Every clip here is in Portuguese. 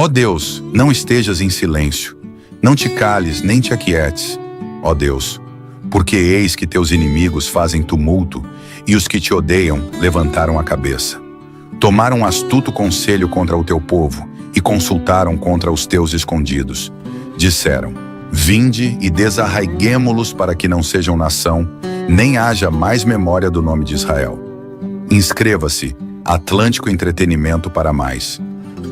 Ó Deus, não estejas em silêncio, não te cales nem te aquietes, ó Deus, porque eis que teus inimigos fazem tumulto e os que te odeiam levantaram a cabeça. Tomaram astuto conselho contra o teu povo e consultaram contra os teus escondidos. Disseram: vinde e desarraiguemo-los para que não sejam nação, nem haja mais memória do nome de Israel. Inscreva-se, Atlântico Entretenimento para mais.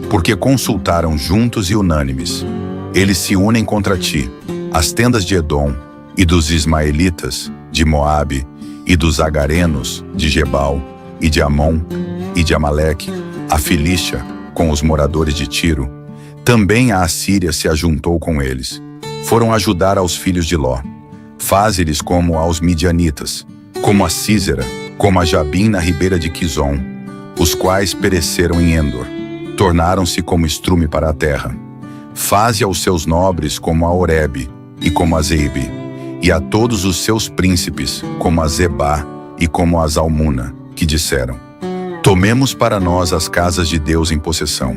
Porque consultaram juntos e unânimes. Eles se unem contra ti, as tendas de Edom, e dos ismaelitas, de Moabe, e dos agarenos, de Gebal, e de Amon, e de Amaleque, a Filístia, com os moradores de Tiro. Também a Assíria se ajuntou com eles. Foram ajudar aos filhos de Ló. Faze-lhes como aos midianitas, como a Sísera, como a Jabim na ribeira de Quizon, os quais pereceram em Endor. Tornaram-se como estrume para a terra. Faze aos seus nobres como a Oreb e como a Zeebe, e a todos os seus príncipes como a Zebá e como a Zalmuna, que disseram: tomemos para nós as casas de Deus em possessão.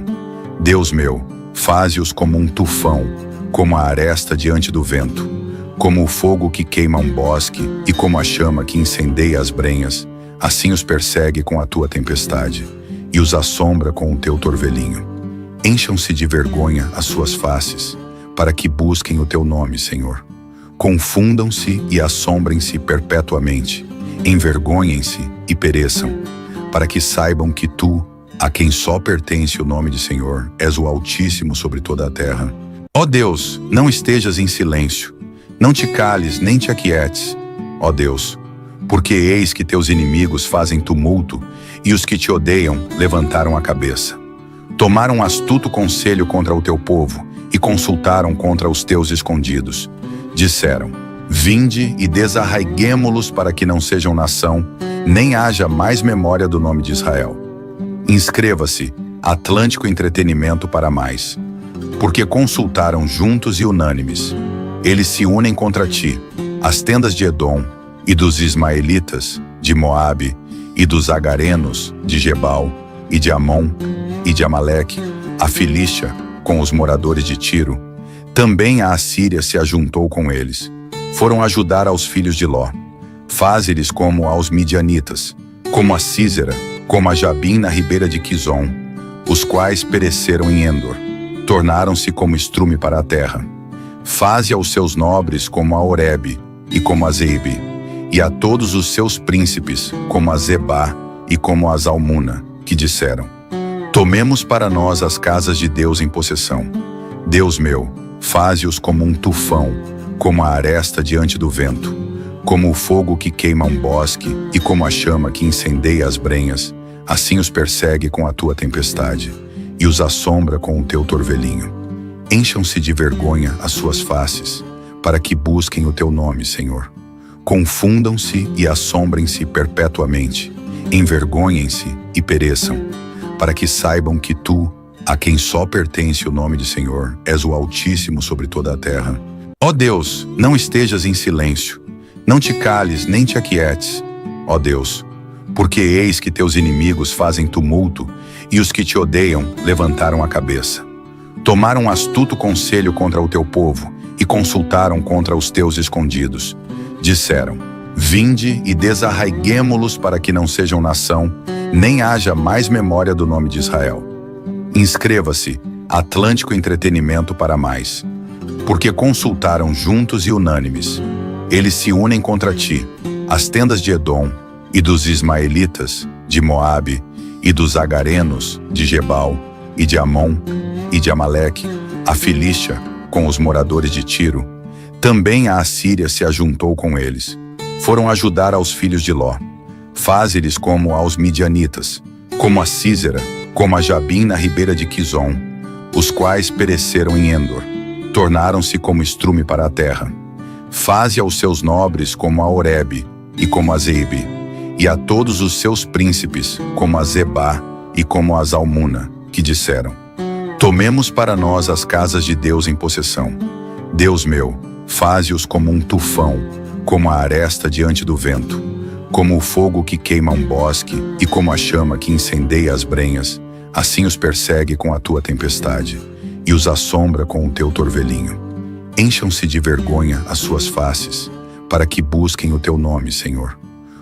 Deus meu, faze-os como um tufão, como a aresta diante do vento, como o fogo que queima um bosque e como a chama que incendeia as brenhas, assim os persegue com a tua tempestade e os assombra com o teu torvelinho. Encham-se de vergonha as suas faces, para que busquem o teu nome, Senhor. Confundam-se e assombrem-se perpetuamente, envergonhem-se e pereçam, para que saibam que tu, a quem só pertence o nome de Senhor, és o Altíssimo sobre toda a terra. Ó Deus, não estejas em silêncio, não te cales nem te aquietes, ó Deus, porque eis que teus inimigos fazem tumulto e os que te odeiam levantaram a cabeça. Tomaram astuto conselho contra o teu povo e consultaram contra os teus escondidos. Disseram: vinde e desarraiguemo-los para que não sejam nação, nem haja mais memória do nome de Israel. Inscreva-se, Atlântico Entretenimento para mais. Porque consultaram juntos e unânimes. Eles se unem contra ti, as tendas de Edom, e dos ismaelitas, de Moabe, e dos agarenos, de Gebal, e de Amon, e de Amaleque, a Filístia, com os moradores de Tiro. Também a Assíria se ajuntou com eles. Foram ajudar aos filhos de Ló. Faze-lhes como aos midianitas, como a Sísera, como a Jabim na ribeira de Quizon, os quais pereceram em Endor. Tornaram-se como estrume para a terra. Faze aos seus nobres como a Oreb e como a Zeebe, e a todos os seus príncipes como a Zebá e como a Zalmuna, que disseram: tomemos para nós as casas de Deus em possessão. Deus meu, faze-os como um tufão, como a aresta diante do vento, como o fogo que queima um bosque e como a chama que incendeia as brenhas, assim os persegue com a tua tempestade e os assombra com o teu torvelinho. Encham-se de vergonha as suas faces, para que busquem o teu nome, Senhor. Confundam-se e assombrem-se perpetuamente, envergonhem-se e pereçam, para que saibam que tu, a quem só pertence o nome de Senhor, és o Altíssimo sobre toda a terra. Ó Deus, não estejas em silêncio, não te cales nem te aquietes, ó Deus, porque eis que teus inimigos fazem tumulto e os que te odeiam levantaram a cabeça. Tomaram astuto conselho contra o teu povo e consultaram contra os teus escondidos. Disseram: vinde e desarraiguemo-los para que não sejam nação, nem haja mais memória do nome de Israel. Inscreva-se, Atlântico Entretenimento para mais. Porque consultaram juntos e unânimes. Eles se unem contra ti, as tendas de Edom, e dos ismaelitas, de Moabe, e dos agarenos, de Gebal, e de Amon, e de Amaleque, a Filístia, com os moradores de Tiro. Também a Assíria se ajuntou com eles. Foram ajudar aos filhos de Ló. Faze-lhes como aos midianitas, como a Sísera, como a Jabim na ribeira de Quizon, os quais pereceram em Endor. Tornaram-se como estrume para a terra. Faze aos seus nobres como a Oreb e como a Zeebe, e a todos os seus príncipes como a Zebá e como a Zalmuna, que disseram: tomemos para nós as casas de Deus em possessão. Deus meu, faze-os como um tufão, como a aresta diante do vento, como o fogo que queima um bosque e como a chama que incendeia as brenhas, assim os persegue com a tua tempestade e os assombra com o teu torvelinho. Encham-se de vergonha as suas faces, para que busquem o teu nome, Senhor.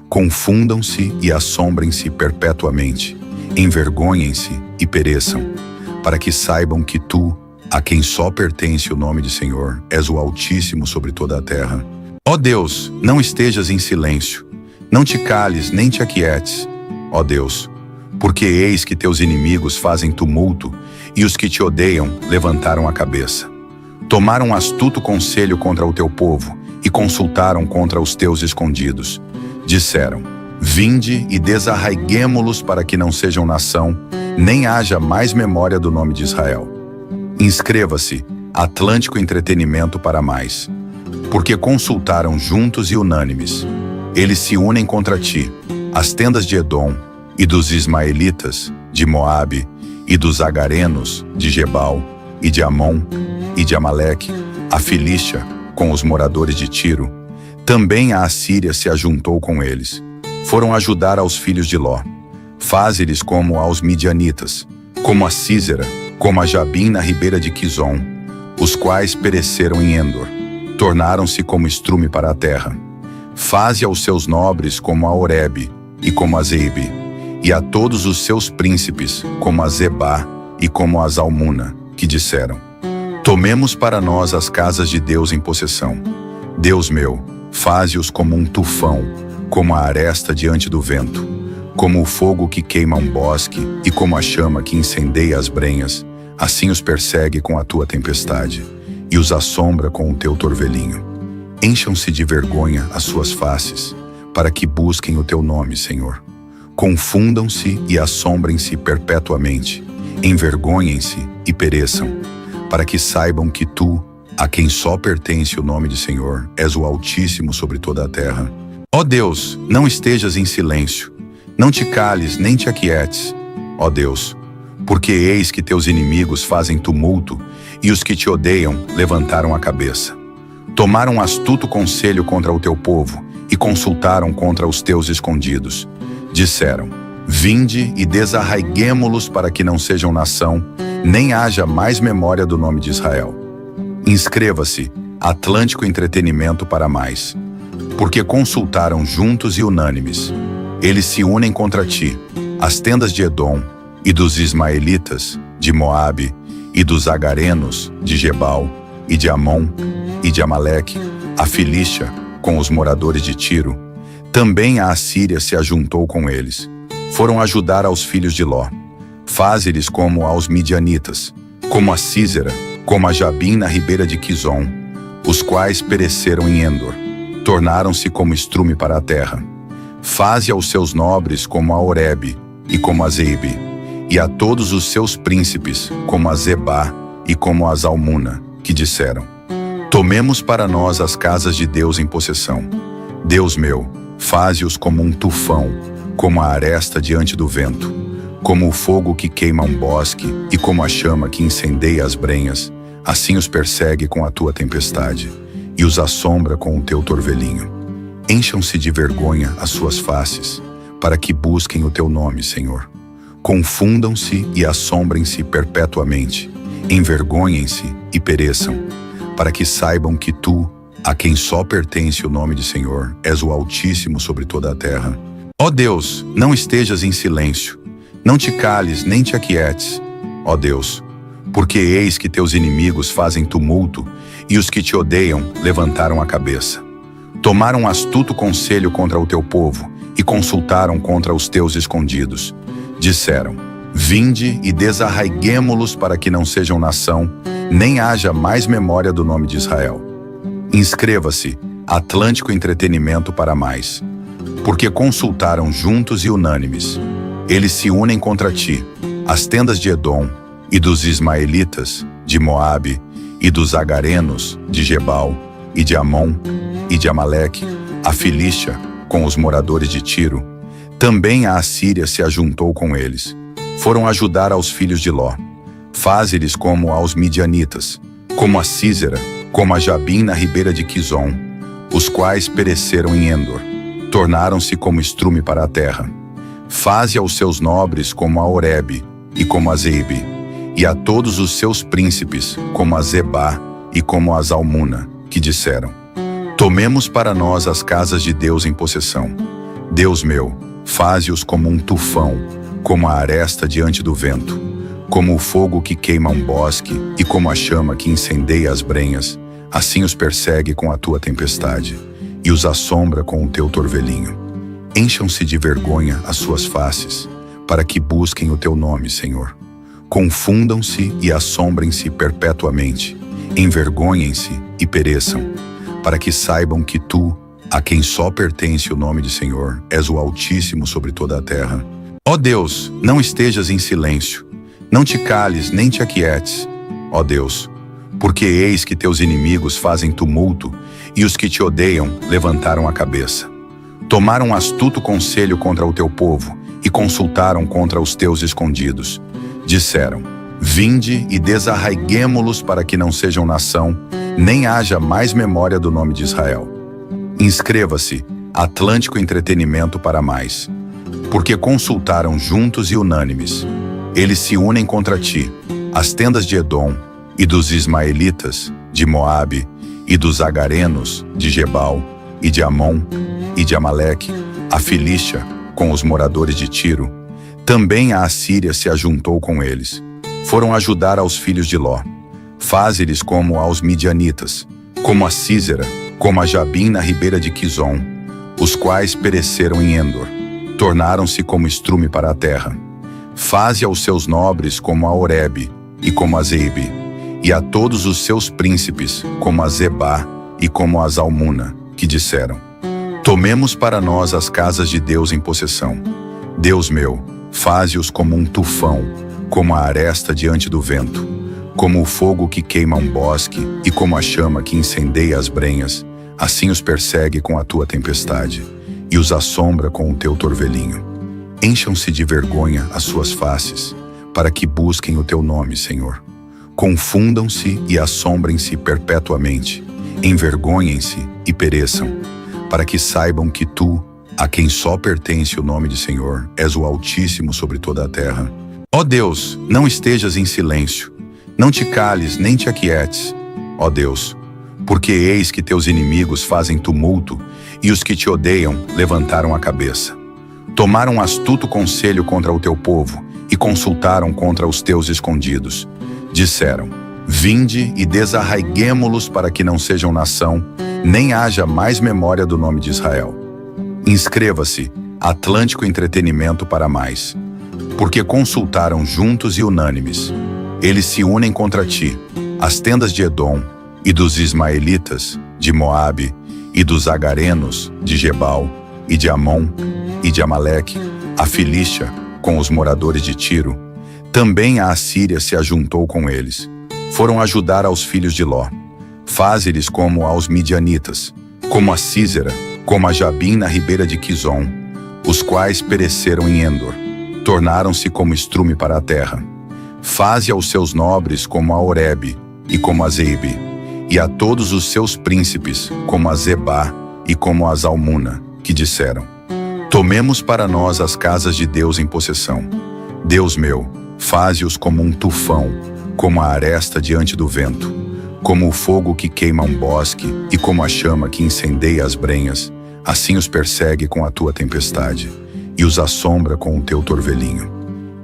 Confundam-se e assombrem-se perpetuamente, envergonhem-se e pereçam, para que saibam que tu, a quem só pertence o nome de Senhor, és o Altíssimo sobre toda a terra. Ó Deus, não estejas em silêncio, não te cales nem te aquietes, ó Deus, porque eis que teus inimigos fazem tumulto e os que te odeiam levantaram a cabeça. Tomaram astuto conselho contra o teu povo e consultaram contra os teus escondidos. Disseram: vinde e desarraiguemo-los para que não sejam nação, nem haja mais memória do nome de Israel. Inscreva-se, Atlântico Entretenimento para mais. Porque consultaram juntos e unânimes. Eles se unem contra ti, as tendas de Edom, e dos ismaelitas, de Moabe, e dos agarenos, de Gebal, e de Amon, e de Amaleque, a Filístia, com os moradores de Tiro. Também a Assíria se ajuntou com eles. Foram ajudar aos filhos de Ló. Faze-lhes como aos midianitas, como a Sísera, como a Jabim na ribeira de Quizon, os quais pereceram em Endor. Tornaram-se como estrume para a terra. Faze aos seus nobres como a Oreb e como a Zeebe, e a todos os seus príncipes como a Zebá e como a Zalmuna, que disseram: tomemos para nós as casas de Deus em possessão. Deus meu, faze-os como um tufão, como a aresta diante do vento, como o fogo que queima um bosque e como a chama que incendeia as brenhas, assim os persegue com a tua tempestade e os assombra com o teu torvelinho. Encham-se de vergonha as suas faces, para que busquem o teu nome, Senhor. Confundam-se e assombrem-se perpetuamente, envergonhem-se e pereçam, para que saibam que tu, a quem só pertence o nome de Senhor, és o Altíssimo sobre toda a terra. Ó Deus, não estejas em silêncio, não te cales nem te aquietes, ó Deus, porque eis que teus inimigos fazem tumulto e os que te odeiam levantaram a cabeça. Tomaram astuto conselho contra o teu povo e consultaram contra os teus escondidos. Disseram: vinde e desarraiguemo-los para que não sejam nação, nem haja mais memória do nome de Israel. Inscreva-se, Atlântico Entretenimento para mais. Porque consultaram juntos e unânimes. Eles se unem contra ti, as tendas de Edom, e dos ismaelitas, de Moabe, e dos agarenos, de Gebal, e de Amon, e de Amaleque, a Filístia, com os moradores de Tiro. Também a Assíria se ajuntou com eles. Foram ajudar aos filhos de Ló. Faze-lhes como aos midianitas, como a Sísera, como a Jabim na ribeira de Quizon, os quais pereceram em Endor. Tornaram-se como estrume para a terra. Faze aos seus nobres como a Oreb e como a Zeebe, e a todos os seus príncipes como a Zebá e como a Zalmuna, que disseram: tomemos para nós as casas de Deus em possessão. Deus meu, faze-os como um tufão, como a aresta diante do vento, como o fogo que queima um bosque e como a chama que incendeia as brenhas, assim os persegue com a tua tempestade e os assombra com o teu torvelinho. Encham-se de vergonha as suas faces, para que busquem o teu nome, Senhor. Confundam-se e assombrem-se perpetuamente, envergonhem-se e pereçam, para que saibam que tu, a quem só pertence o nome de Senhor, és o Altíssimo sobre toda a terra. Ó Deus, não estejas em silêncio, não te cales nem te aquietes, ó Deus, porque eis que teus inimigos fazem tumulto e os que te odeiam levantaram a cabeça. Tomaram astuto conselho contra o teu povo e consultaram contra os teus escondidos. Disseram: vinde e desarraiguemo-los para que não sejam nação, nem haja mais memória do nome de Israel. Inscreva-se, Atlântico Entretenimento para mais. Porque consultaram juntos e unânimes. Eles se unem contra ti, as tendas de Edom, e dos ismaelitas, de Moabe, e dos agarenos, de Gebal, e de Amon, e de Amaleque, a Filístia, com os moradores de Tiro. Também a Assíria se ajuntou com eles. Foram ajudar aos filhos de Ló. Faze-lhes como aos midianitas, como a Sísera, como a Jabim na ribeira de Quizon, os quais pereceram em Endor. Tornaram-se como estrume para a terra. Faze aos seus nobres como a Oreb e como a Zeebe, e a todos os seus príncipes, como a Zebá e como a Zalmuna, que disseram: tomemos para nós as casas de Deus em possessão. Deus meu, faze-os como um tufão, como a aresta diante do vento, como o fogo que queima um bosque e como a chama que incendeia as brenhas, assim os persegue com a tua tempestade e os assombra com o teu torvelinho. Encham-se de vergonha as suas faces, para que busquem o teu nome, Senhor. Confundam-se e assombrem-se perpetuamente, envergonhem-se e pereçam, para que saibam que tu, a quem só pertence o nome de Senhor, és o Altíssimo sobre toda a terra. Ó Deus, não estejas em silêncio, não te cales nem te aquietes, ó Deus, porque eis que teus inimigos fazem tumulto e os que te odeiam levantaram a cabeça. Tomaram astuto conselho contra o teu povo e consultaram contra os teus escondidos. Disseram: vinde e desarraiguemo-los para que não sejam nação, nem haja mais memória do nome de Israel. Inscreva-se, Atlântico Entretenimento para mais. Porque consultaram juntos e unânimes. Eles se unem contra ti, as tendas de Edom, e dos ismaelitas, de Moabe, e dos agarenos, de Gebal, e de Amon, e de Amaleque, a Filístia, com os moradores de Tiro. Também a Assíria se ajuntou com eles. Foram ajudar aos filhos de Ló. Faze-lhes como aos midianitas, como a Sísera, como a Jabim na ribeira de Quizon, os quais pereceram em Endor. Tornaram-se como estrume para a terra. Faze aos seus nobres como a Oreb e como a Zeebe, e a todos os seus príncipes como a Zebá e como a Zalmuna, que disseram: tomemos para nós as casas de Deus em possessão. Deus meu, faze-os como um tufão, como a aresta diante do vento, como o fogo que queima um bosque e como a chama que incendeia as brenhas, assim os persegue com a tua tempestade e os assombra com o teu torvelinho. Encham-se de vergonha as suas faces, para que busquem o teu nome, Senhor. Confundam-se e assombrem-se perpetuamente, envergonhem-se e pereçam, para que saibam que tu, a quem só pertence o nome de Senhor, és o Altíssimo sobre toda a terra. Ó Deus, não estejas em silêncio, não te cales nem te aquietes, ó Deus, porque eis que teus inimigos fazem tumulto e os que te odeiam levantaram a cabeça. Tomaram astuto conselho contra o teu povo e consultaram contra os teus escondidos. Disseram: vinde e desarraiguemo-los para que não sejam nação, nem haja mais memória do nome de Israel. Inscreva-se, Atlântico Entretenimento para mais. Porque consultaram juntos e unânimes. Eles se unem contra ti, as tendas de Edom, e dos ismaelitas, de Moabe, e dos agarenos, de Gebal, e de Amon, e de Amaleque, a Filístia, com os moradores de Tiro. Também a Assíria se ajuntou com eles. Foram ajudar aos filhos de Ló. Faze-lhes como aos midianitas, como a Sísera, como a Jabim na ribeira de Quizon, os quais pereceram em Endor. Tornaram-se como estrume para a terra. Faze aos seus nobres como a Oreb e como a Zeebe, e a todos os seus príncipes como a Zebá e como a Zalmuna, que disseram: tomemos para nós as casas de Deus em possessão. Deus meu, faze-os como um tufão, como a aresta diante do vento, como o fogo que queima um bosque e como a chama que incendeia as brenhas, assim os persegue com a tua tempestade e os assombra com o teu torvelinho.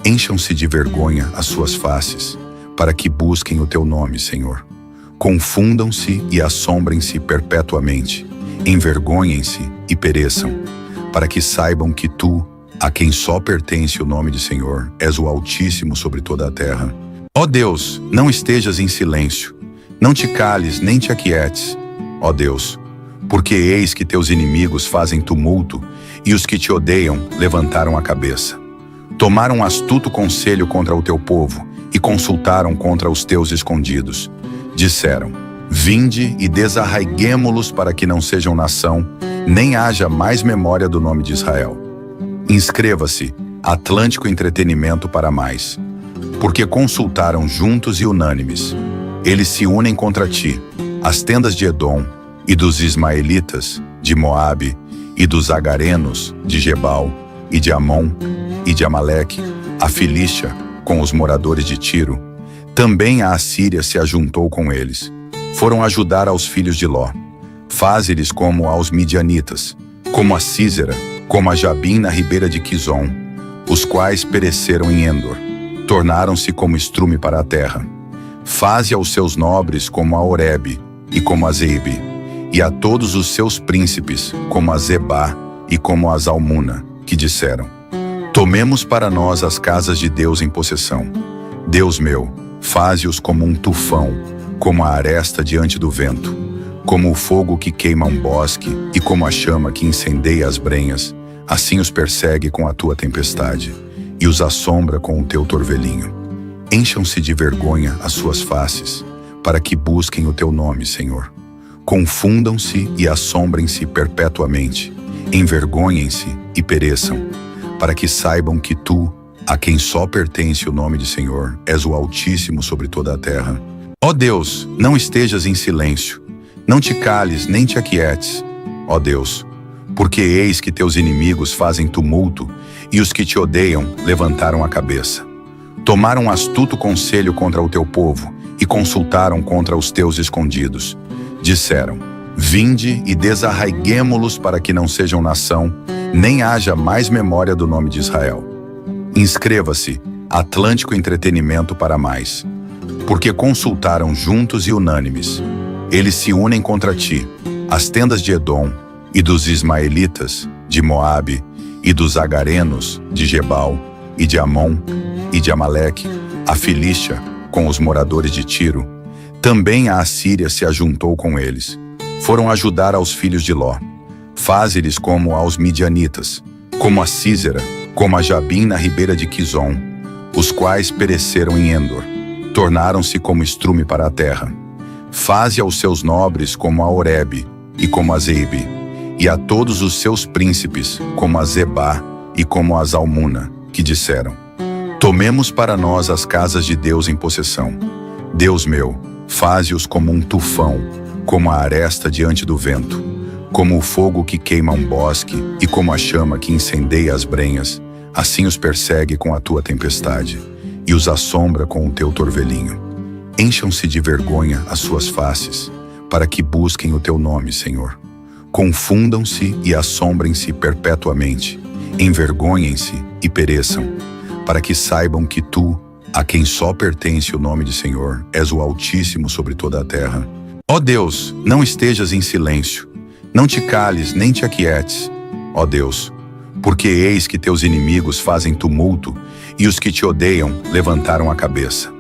Encham-se de vergonha as suas faces, para que busquem o teu nome, Senhor. Confundam-se e assombrem-se perpetuamente, envergonhem-se e pereçam, para que saibam que tu, a quem só pertence o nome de Senhor, és o Altíssimo sobre toda a terra. Ó Deus, não estejas em silêncio, não te cales nem te aquietes, ó Deus, porque eis que teus inimigos fazem tumulto e os que te odeiam levantaram a cabeça. Tomaram astuto conselho contra o teu povo e consultaram contra os teus escondidos. Disseram: vinde e desarraiguemo-los para que não sejam nação, nem haja mais memória do nome de Israel. Inscreva-se, Atlântico Entretenimento para mais. Porque consultaram juntos e unânimes. Eles se unem contra ti, as tendas de Edom, e dos ismaelitas, de Moabe, e dos agarenos, de Gebal, e de Amon, e de Amaleque, a Filístia, com os moradores de Tiro. Também a Assíria se ajuntou com eles. Foram ajudar aos filhos de Ló. Faze-lhes como aos midianitas, como a Sísera, como a Jabim na ribeira de Quizon, os quais pereceram em Endor. Tornaram-se como estrume para a terra. Faze aos seus nobres como a Oreb e como a Zeebe, e a todos os seus príncipes como a Zebá e como a Zalmuna, que disseram: tomemos para nós as casas de Deus em possessão. Deus meu, faze-os como um tufão, como a aresta diante do vento, como o fogo que queima um bosque e como a chama que incendeia as brenhas, assim os persegue com a tua tempestade e os assombra com o teu torvelinho. Encham-se de vergonha as suas faces, para que busquem o teu nome, Senhor. Confundam-se e assombrem-se perpetuamente, envergonhem-se e pereçam, para que saibam que tu, a quem só pertence o nome de Senhor, és o Altíssimo sobre toda a terra. Ó Deus, não estejas em silêncio, não te cales nem te aquietes, ó Deus, porque eis que teus inimigos fazem tumulto e os que te odeiam levantaram a cabeça. Tomaram astuto conselho contra o teu povo e consultaram contra os teus escondidos. Disseram: vinde e desarraiguemo-los para que não sejam nação, nem haja mais memória do nome de Israel. Inscreva-se, Atlântico Entretenimento para mais. Porque consultaram juntos e unânimes. Eles se unem contra ti, as tendas de Edom, e dos ismaelitas, de Moabe, e dos agarenos, de Gebal, e de Amon, e de Amaleque, a Filístia, com os moradores de Tiro. Também a Assíria se ajuntou com eles. Foram ajudar aos filhos de Ló. Faze-lhes como aos midianitas, como a Sísera, como a Jabim na ribeira de Quizon, os quais pereceram em Endor. Tornaram-se como estrume para a terra. Faze aos seus nobres como a Oreb e como a Zeebe, e a todos os seus príncipes como a Zebá e como a Zalmuna, que disseram: tomemos para nós as casas de Deus em possessão. Deus meu, faze-os como um tufão, como a aresta diante do vento, como o fogo que queima um bosque e como a chama que incendeia as brenhas, assim os persegue com a tua tempestade e os assombra com o teu torvelinho. Encham-se de vergonha as suas faces, para que busquem o teu nome, Senhor. Confundam-se e assombrem-se perpetuamente, envergonhem-se e pereçam, para que saibam que tu, a quem só pertence o nome de Senhor, és o Altíssimo sobre toda a terra. Ó Deus, não estejas em silêncio, não te cales nem te aquietes, ó Deus, porque eis que teus inimigos fazem tumulto e os que te odeiam levantaram a cabeça.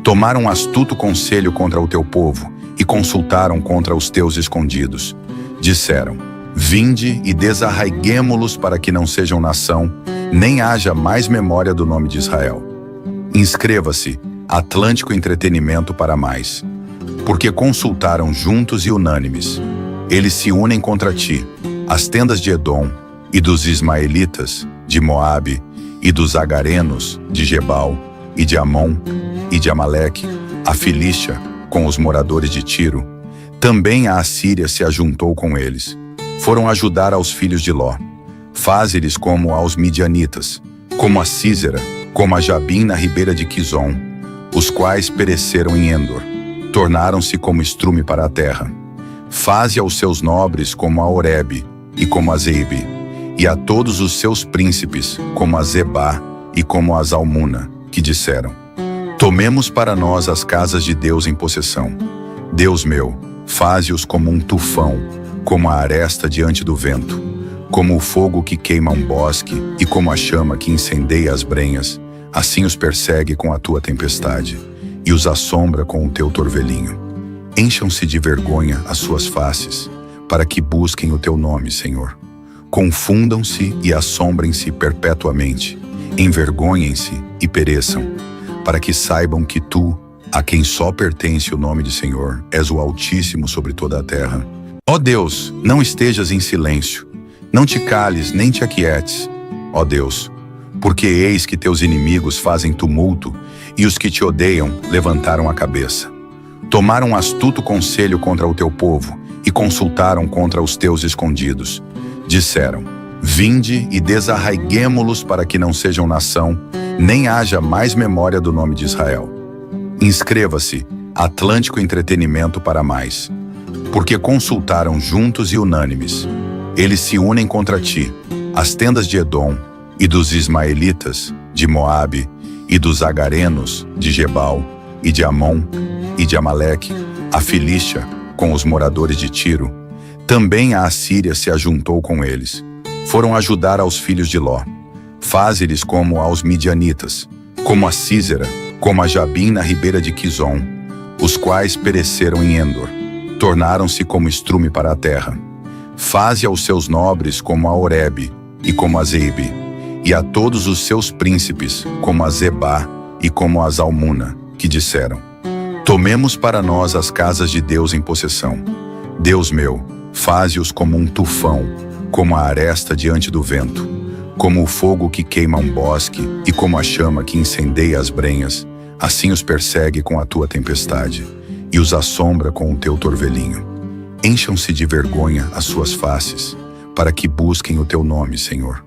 Tomaram astuto conselho contra o teu povo e consultaram contra os teus escondidos. Disseram: vinde e desarraiguemo-los para que não sejam nação, nem haja mais memória do nome de Israel. Inscreva-se, Atlântico Entretenimento para mais. Porque consultaram juntos e unânimes. Eles se unem contra ti, as tendas de Edom, e dos ismaelitas, de Moabe, e dos agarenos, de Gebal, e de Amon, e de Amaleque, a Filístia, com os moradores de Tiro. Também a Assíria se ajuntou com eles. Foram ajudar aos filhos de Ló. Faze-lhes como aos midianitas, como a Sísera, como a Jabim na ribeira de Quizon, os quais pereceram em Endor. Tornaram-se como estrume para a terra. Faze aos seus nobres como a Oreb e como a Zeebe, e a todos os seus príncipes como a Zebá e como a Zalmuna, que disseram: tomemos para nós as casas de Deus em possessão. Deus meu, faze-os como um tufão, como a aresta diante do vento, como o fogo que queima um bosque e como a chama que incendeia as brenhas, assim os persegue com a tua tempestade e os assombra com o teu torvelinho. Encham-se de vergonha as suas faces, para que busquem o teu nome, Senhor. Confundam-se e assombrem-se perpetuamente, envergonhem-se e pereçam, para que saibam que tu, a quem só pertence o nome de Senhor, és o Altíssimo sobre toda a terra. Ó Deus, não estejas em silêncio, não te cales nem te aquietes, ó Deus, porque eis que teus inimigos fazem tumulto e os que te odeiam levantaram a cabeça. Tomaram astuto conselho contra o teu povo e consultaram contra os teus escondidos. Disseram: vinde e desarraiguemo-los para que não sejam nação, nem haja mais memória do nome de Israel. Inscreva-se, Atlântico Entretenimento para mais. Porque consultaram juntos e unânimes. Eles se unem contra ti, as tendas de Edom, e dos ismaelitas, de Moabe, e dos agarenos, de Gebal, e de Amon, e de Amaleque, a Filístia, com os moradores de Tiro. Também a Assíria se ajuntou com eles. Foram ajudar aos filhos de Ló. Faze-lhes como aos midianitas, como a Sísera, como a Jabim na ribeira de Quizon, os quais pereceram em Endor. Tornaram-se como estrume para a terra. Faze aos seus nobres como a Oreb e como a Zeebe, e a todos os seus príncipes como a Zebá e como a Zalmuna, que disseram: tomemos para nós as casas de Deus em possessão. Deus meu, faze-os como um tufão, como a aresta diante do vento, como o fogo que queima um bosque e como a chama que incendeia as brenhas, assim os persegue com a tua tempestade e os assombra com o teu torvelinho. Encham-se de vergonha as suas faces, para que busquem o teu nome, Senhor.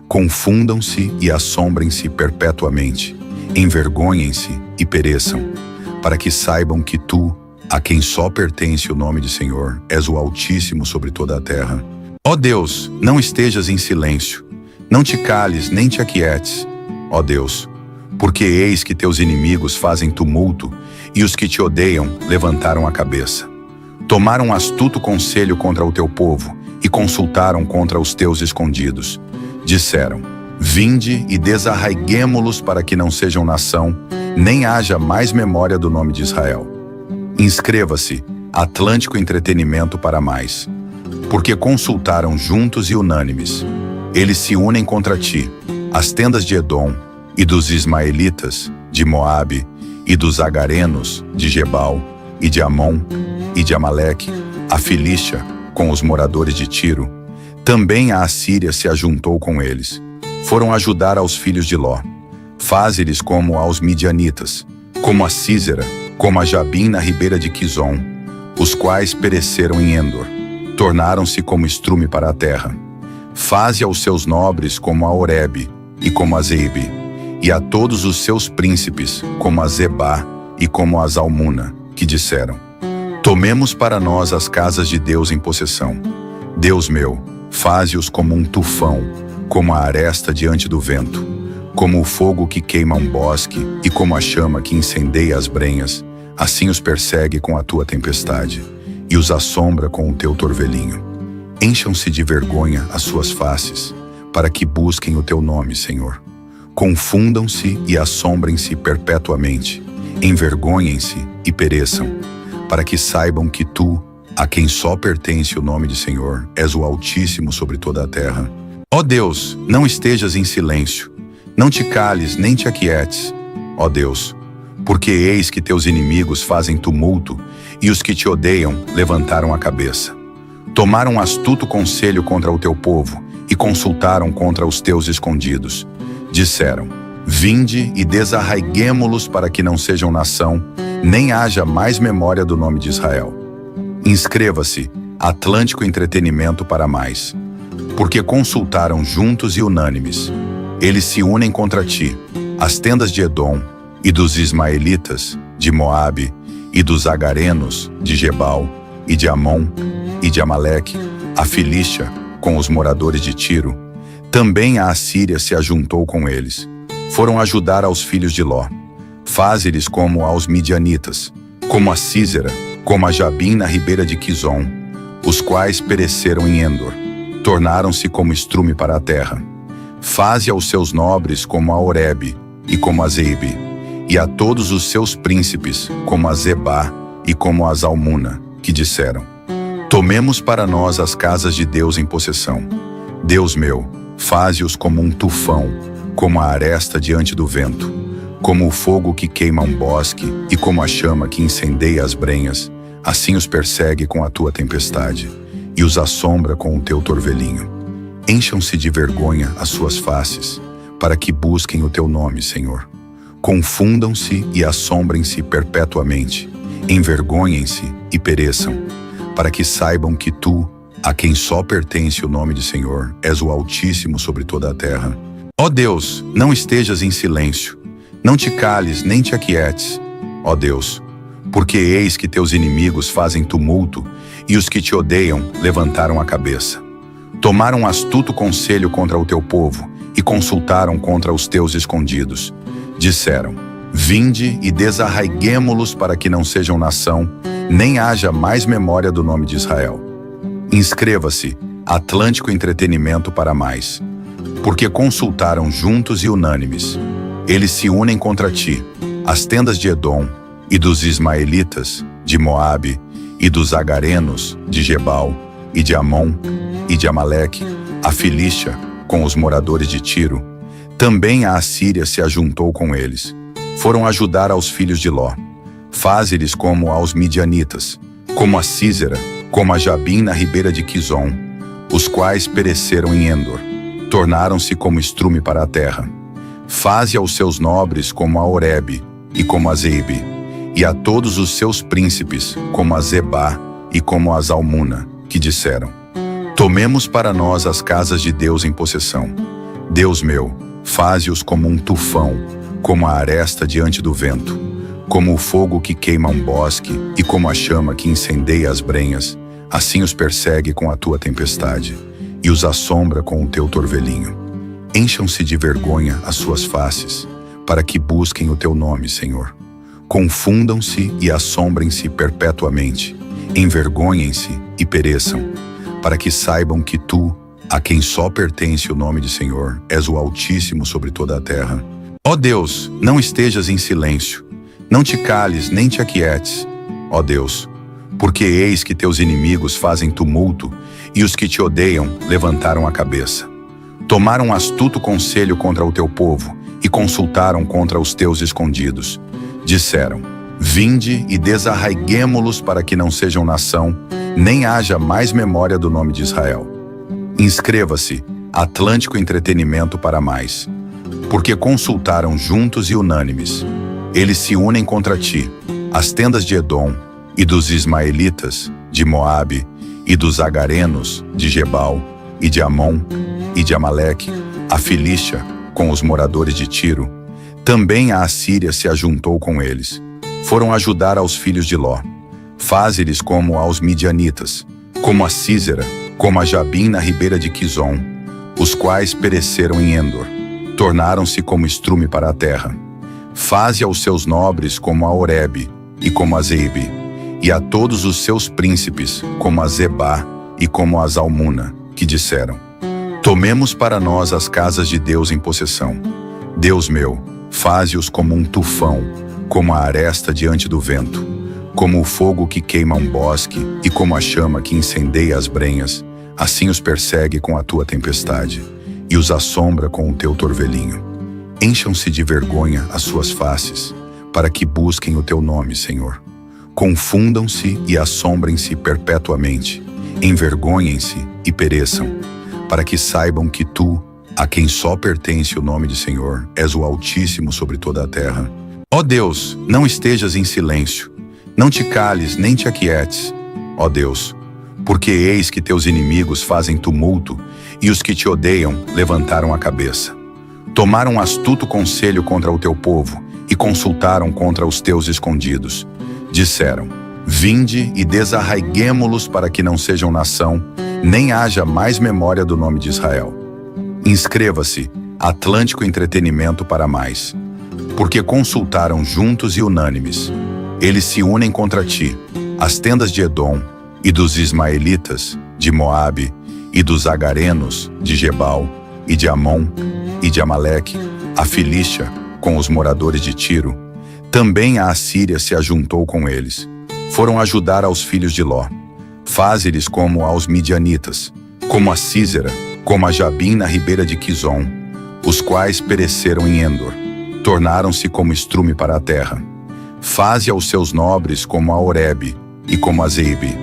Confundam-se e assombrem-se perpetuamente, envergonhem-se e pereçam, para que saibam que tu, a quem só pertence o nome de Senhor, és o Altíssimo sobre toda a terra. Ó Deus, não estejas em silêncio, não te cales nem te aquietes, ó Deus, porque eis que teus inimigos fazem tumulto e os que te odeiam levantaram a cabeça. Tomaram astuto conselho contra o teu povo e consultaram contra os teus escondidos. Disseram: vinde e desarraiguemo-los para que não sejam nação, nem haja mais memória do nome de Israel. Inscreva-se, Atlântico Entretenimento para mais. Porque consultaram juntos e unânimes. Eles se unem contra ti, as tendas de Edom, e dos ismaelitas, de Moabe, e dos agarenos, de Gebal, e de Amon, e de Amaleque, a Filístia, com os moradores de Tiro. Também a Assíria se ajuntou com eles. Foram ajudar aos filhos de Ló. Faze-lhes como aos midianitas, como a Sísera, como a Jabim na ribeira de Quizon, os quais pereceram em Endor. Tornaram-se como estrume para a terra. Faze aos seus nobres como a Oreb e como a Zeebe, e a todos os seus príncipes como a Zebá e como a Zalmuna, que disseram: tomemos para nós as casas de Deus em possessão. Deus meu, faze-os como um tufão, como a aresta diante do vento, como o fogo que queima um bosque e como a chama que incendeia as brenhas, assim os persegue com a tua tempestade e os assombra com o teu torvelinho. Encham-se de vergonha as suas faces, para que busquem o teu nome, Senhor. Confundam-se e assombrem-se perpetuamente, envergonhem-se e pereçam, para que saibam que tu, a quem só pertence o nome de Senhor, és o Altíssimo sobre toda a terra. Ó Deus, não estejas em silêncio, não te cales nem te aquietes, ó Deus, porque eis que teus inimigos fazem tumulto e os que te odeiam levantaram a cabeça. Tomaram astuto conselho contra o teu povo e consultaram contra os teus escondidos. Disseram: vinde e desarraiguemo-los para que não sejam nação, nem haja mais memória do nome de Israel. Inscreva-se, Atlântico Entretenimento para mais. Porque consultaram juntos e unânimes. Eles se unem contra ti, as tendas de Edom, e dos ismaelitas, de Moabe, e dos agarenos, de Gebal, e de Amon, e de Amaleque, a Filístia, com os moradores de Tiro. Também a Assíria se ajuntou com eles. Foram ajudar aos filhos de Ló. Faze-lhes como aos midianitas, como a Sísera, como a Jabim na ribeira de Quizon, os quais pereceram em Endor. Tornaram-se como estrume para a terra. Faze aos seus nobres como a Oreb e como a Zeebe, e a todos os seus príncipes como a Zebá e como a Zalmuna, que disseram: tomemos para nós as casas de Deus em possessão. Deus meu, faze-os como um tufão, como a aresta diante do vento, como o fogo que queima um bosque e como a chama que incendeia as brenhas, assim os persegue com a tua tempestade e os assombra com o teu torvelinho. Encham-se de vergonha as suas faces, para que busquem o teu nome, Senhor. Confundam-se e assombrem-se perpetuamente, envergonhem-se e pereçam, para que saibam que tu, a quem só pertence o nome de Senhor, és o Altíssimo sobre toda a terra. Ó Deus, não estejas em silêncio, não te cales nem te aquietes, ó Deus, porque eis que teus inimigos fazem tumulto e os que te odeiam levantaram a cabeça. Tomaram astuto conselho contra o teu povo e consultaram contra os teus escondidos. Disseram: vinde e desarraiguemo-los para que não sejam nação, nem haja mais memória do nome de Israel. Inscreva-se, Atlântico Entretenimento para mais. Porque consultaram juntos e unânimes. Eles se unem contra ti, as tendas de Edom, e dos ismaelitas, de Moabe, e dos agarenos, de Gebal, e de Amon, e de Amaleque, a Filístia, com os moradores de Tiro. Também a Assíria se ajuntou com eles. Foram ajudar aos filhos de Ló. Faze-lhes como aos midianitas, como a Sísera, como a Jabim na ribeira de Quizon, os quais pereceram em Endor. Tornaram-se como estrume para a terra. Faze aos seus nobres como a Oreb e como a Zeebe, e a todos os seus príncipes como a Zebá e como a Zalmuna, que disseram: tomemos para nós as casas de Deus em possessão. Deus meu, faze-os como um tufão, como a aresta diante do vento, como o fogo que queima um bosque e como a chama que incendeia as brenhas, assim os persegue com a tua tempestade e os assombra com o teu torvelinho. Encham-se de vergonha as suas faces, para que busquem o teu nome, Senhor. Confundam-se e assombrem-se perpetuamente, envergonhem-se e pereçam, para que saibam que tu, a quem só pertence o nome de Senhor, és o Altíssimo sobre toda a terra. Ó Deus, não estejas em silêncio, não te cales nem te aquietes, ó Deus, porque eis que teus inimigos fazem tumulto e os que te odeiam levantaram a cabeça. Tomaram astuto conselho contra o teu povo e consultaram contra os teus escondidos. Disseram: vinde e desarraiguemo-los para que não sejam nação, nem haja mais memória do nome de Israel. Inscreva-se, Atlântico Entretenimento para mais. Porque consultaram juntos e unânimes. Eles se unem contra ti, as tendas de Edom, e dos ismaelitas, de Moabe, e dos agarenos, de Gebal, e de Amon, e de Amaleque, a Filístia, com os moradores de Tiro. Também a Assíria se ajuntou com eles. Foram ajudar aos filhos de Ló. Faze-lhes como aos midianitas, como a Sísera, como a Jabim na ribeira de Quizon, os quais pereceram em Endor. Tornaram-se como estrume para a terra. Faze aos seus nobres como a Oreb e como a Zeebe, e a todos os seus príncipes como a Zebá e como a Zalmuna, que disseram: tomemos para nós as casas de Deus em possessão. Deus meu, faze-os como um tufão, como a aresta diante do vento, como o fogo que queima um bosque e como a chama que incendeia as brenhas, assim os persegue com a tua tempestade e os assombra com o teu torvelinho. Encham-se de vergonha as suas faces, para que busquem o teu nome, Senhor. Confundam-se e assombrem-se perpetuamente, envergonhem-se e pereçam, para que saibam que tu, a quem só pertence o nome de Senhor, és o Altíssimo sobre toda a terra. Ó Deus, não estejas em silêncio, não te cales nem te aquietes, ó Deus, porque eis que teus inimigos fazem tumulto e os que te odeiam levantaram a cabeça. Tomaram astuto conselho contra o teu povo e consultaram contra os teus escondidos. Disseram: vinde e desarraiguemo-los para que não sejam nação, nem haja mais memória do nome de Israel. Inscreva-se, Atlântico Entretenimento para mais. Porque consultaram juntos e unânimes. Eles se unem contra ti, as tendas de Edom, e dos ismaelitas, de Moabe, e dos agarenos, de Gebal, e de Amon, e de Amaleque, a Filístia, com os moradores de Tiro. Também a Assíria se ajuntou com eles. Foram ajudar aos filhos de Ló. Faze-lhes como aos midianitas, como a Sísera, como a Jabim na ribeira de Quizon, os quais pereceram em Endor. Tornaram-se como estrume para a terra. Faze aos seus nobres como a Oreb e como a Zeebe,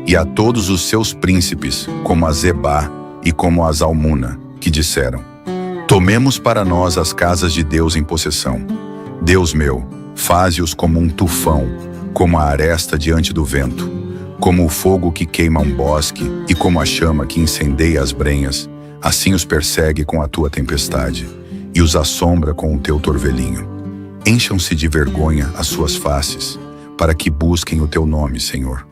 e a todos os seus príncipes como a Zebá e como a Zalmuna, que disseram: tomemos para nós as casas de Deus em possessão. Deus meu, faze-os como um tufão, como a aresta diante do vento, como o fogo que queima um bosque e como a chama que incendeia as brenhas, assim os persegue com a tua tempestade e os assombra com o teu torvelinho. Encham-se de vergonha as suas faces, para que busquem o teu nome, Senhor.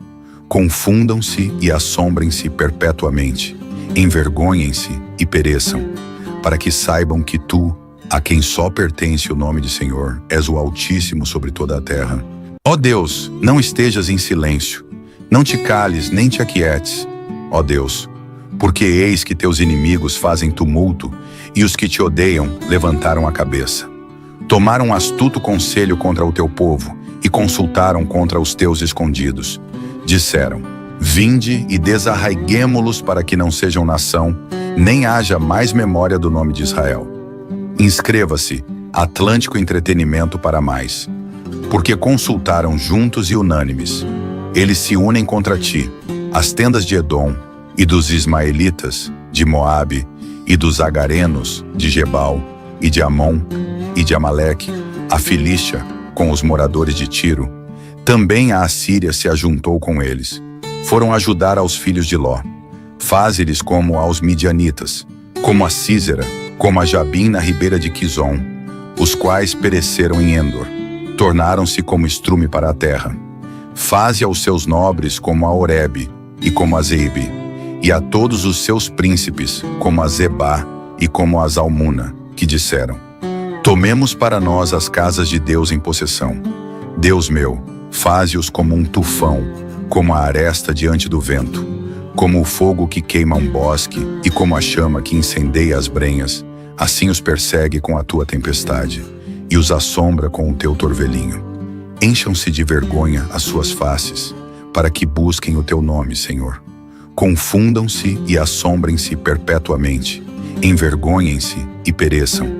Confundam-se e assombrem-se perpetuamente, envergonhem-se e pereçam, para que saibam que tu, a quem só pertence o nome de Senhor, és o Altíssimo sobre toda a terra. Ó Deus, não estejas em silêncio, não te cales nem te aquietes, ó Deus, porque eis que teus inimigos fazem tumulto e os que te odeiam levantaram a cabeça. Tomaram astuto conselho contra o teu povo e consultaram contra os teus escondidos. Disseram: vinde e desarraiguemo-los para que não sejam nação, nem haja mais memória do nome de Israel. Inscreva-se, Atlântico Entretenimento para mais. Porque consultaram juntos e unânimes. Eles se unem contra ti, as tendas de Edom, e dos ismaelitas, de Moabe, e dos agarenos, de Gebal, e de Amon, e de Amaleque, a Filístia, com os moradores de Tiro. Também a Assíria se ajuntou com eles. Foram ajudar aos filhos de Ló. Faze-lhes como aos midianitas, como a Sísera, como a Jabim na ribeira de Quizon, os quais pereceram em Endor. Tornaram-se como estrume para a terra. Faze aos seus nobres como a Oreb e como a Zeebe, e a todos os seus príncipes como a Zebá e como a Zalmuna, que disseram: tomemos para nós as casas de Deus em possessão. Deus meu, faze-os como um tufão, como a aresta diante do vento, como o fogo que queima um bosque e como a chama que incendeia as brenhas, assim os persegue com a tua tempestade e os assombra com o teu torvelinho. Encham-se de vergonha as suas faces, para que busquem o teu nome, Senhor. Confundam-se e assombrem-se perpetuamente, envergonhem-se e pereçam,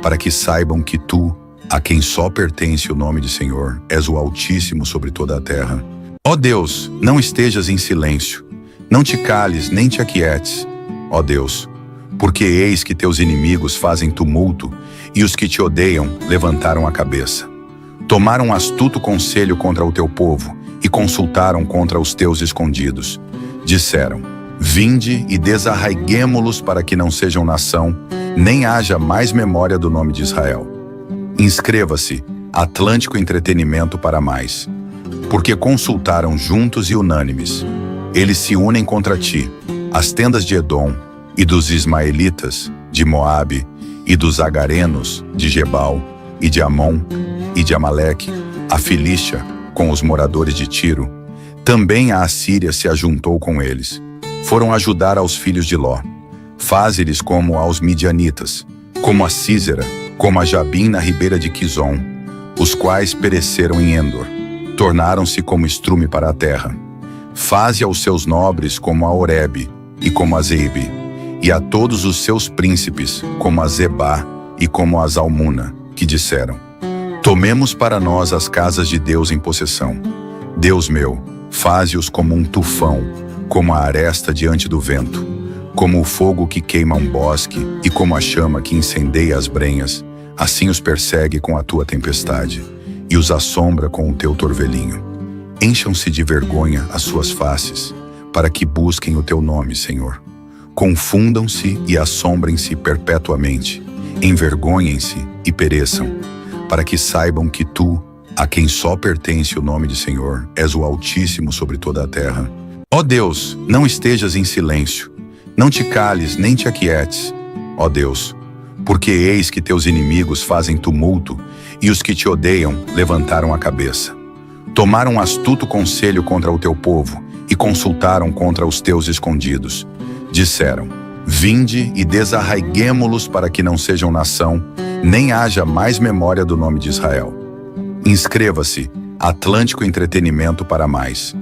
para que saibam que tu, a quem só pertence o nome de Senhor, és o Altíssimo sobre toda a terra. Ó Deus, não estejas em silêncio, não te cales nem te aquietes, ó Deus, porque eis que teus inimigos fazem tumulto e os que te odeiam levantaram a cabeça. Tomaram astuto conselho contra o teu povo e consultaram contra os teus escondidos. Disseram: vinde e desarraiguemo-los para que não sejam nação, nem haja mais memória do nome de Israel. Inscreva-se, Atlântico Entretenimento para mais. Porque consultaram juntos e unânimes. Eles se unem contra ti, as tendas de Edom, e dos ismaelitas, de Moabe, e dos agarenos, de Gebal, e de Amon, e de Amaleque, a Filístia, com os moradores de Tiro. Também a Assíria se ajuntou com eles. Foram ajudar aos filhos de Ló. Faze-lhes como aos midianitas, como a Sísera, como a Jabim na ribeira de Quizon, os quais pereceram em Endor. Tornaram-se como estrume para a terra. Faze aos seus nobres como a Oreb e como a Zeebe, e a todos os seus príncipes como a Zebá e como a Zalmuna, que disseram: tomemos para nós as casas de Deus em possessão. Deus meu, faze-os como um tufão, como a aresta diante do vento, como o fogo que queima um bosque e como a chama que incendeia as brenhas, assim os persegue com a tua tempestade e os assombra com o teu torvelinho. Encham-se de vergonha as suas faces, para que busquem o teu nome, Senhor. Confundam-se e assombrem-se perpetuamente, envergonhem-se e pereçam, para que saibam que tu, a quem só pertence o nome de Senhor, és o Altíssimo sobre toda a terra. Ó Deus, não estejas em silêncio, não te cales nem te aquietes, ó Deus, porque eis que teus inimigos fazem tumulto e os que te odeiam levantaram a cabeça. Tomaram astuto conselho contra o teu povo e consultaram contra os teus escondidos. Disseram: vinde e desarraiguemo-los para que não sejam nação, nem haja mais memória do nome de Israel. Inscreva-se, Atlântico Entretenimento para mais.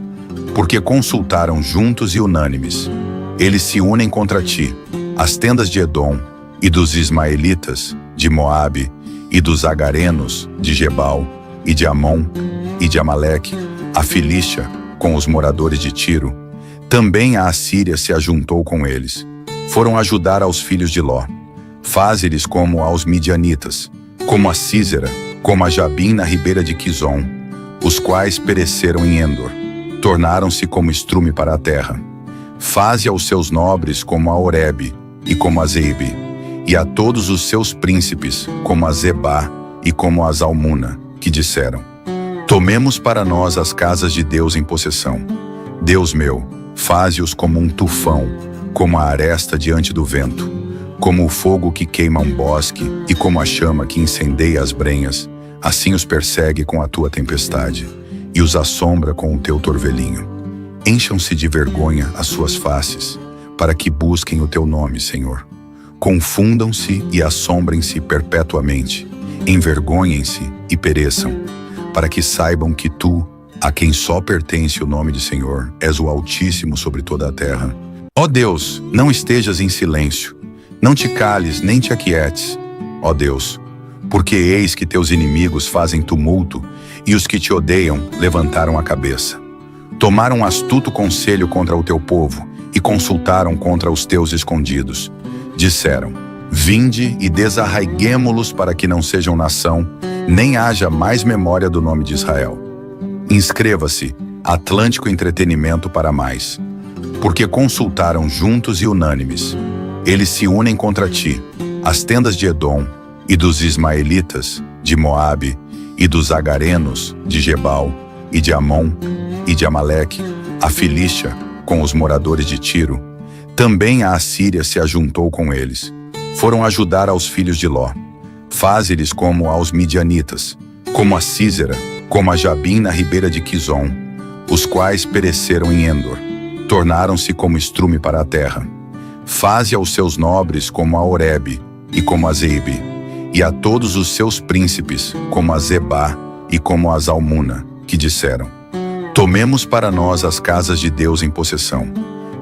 Porque consultaram juntos e unânimes. Eles se unem contra ti, as tendas de Edom, e dos ismaelitas, de Moabe, e dos agarenos, de Gebal, e de Amon, e de Amaleque, a Filístia, com os moradores de Tiro. Também a Assíria se ajuntou com eles. Foram ajudar aos filhos de Ló. Faze-lhes como aos midianitas, como a Sísera, como a Jabim na ribeira de Quizon, os quais pereceram em Endor. Tornaram-se como estrume para a terra. Faze aos seus nobres como a Oreb e como a Zeebe, e a todos os seus príncipes como a Zebá e como a Zalmuna, que disseram: tomemos para nós as casas de Deus em possessão. Deus meu, faze-os como um tufão, como a aresta diante do vento, como o fogo que queima um bosque e como a chama que incendeia as brenhas, assim os persegue com a tua tempestade e os assombra com o teu torvelinho. Encham-se de vergonha as suas faces, para que busquem o teu nome, Senhor. Confundam-se e assombrem-se perpetuamente, envergonhem-se e pereçam, para que saibam que tu, a quem só pertence o nome de Senhor, és o Altíssimo sobre toda a terra. Ó Deus, não estejas em silêncio, não te cales nem te aquietes, ó Deus, porque eis que teus inimigos fazem tumulto e os que te odeiam levantaram a cabeça. Tomaram astuto conselho contra o teu povo e consultaram contra os teus escondidos. Disseram: vinde e desarraiguemo-los para que não sejam nação, nem haja mais memória do nome de Israel. Inscreva-se, Atlântico Entretenimento para mais. Porque consultaram juntos e unânimes. Eles se unem contra ti, as tendas de Edom, e dos ismaelitas, de Moabe, e dos agarenos, de Gebal, e de Amon, e de Amaleque, a Filístia, com os moradores de Tiro. Também a Assíria se ajuntou com eles. Foram ajudar aos filhos de Ló. Faze-lhes como aos midianitas, como a Sísera, como a Jabim na ribeira de Quizon, os quais pereceram em Endor. Tornaram-se como estrume para a terra. Faze aos seus nobres como a Oreb e como a Zeebe, e a todos os seus príncipes como a Zebá e como a Zalmuna, que disseram: tomemos para nós as casas de Deus em possessão.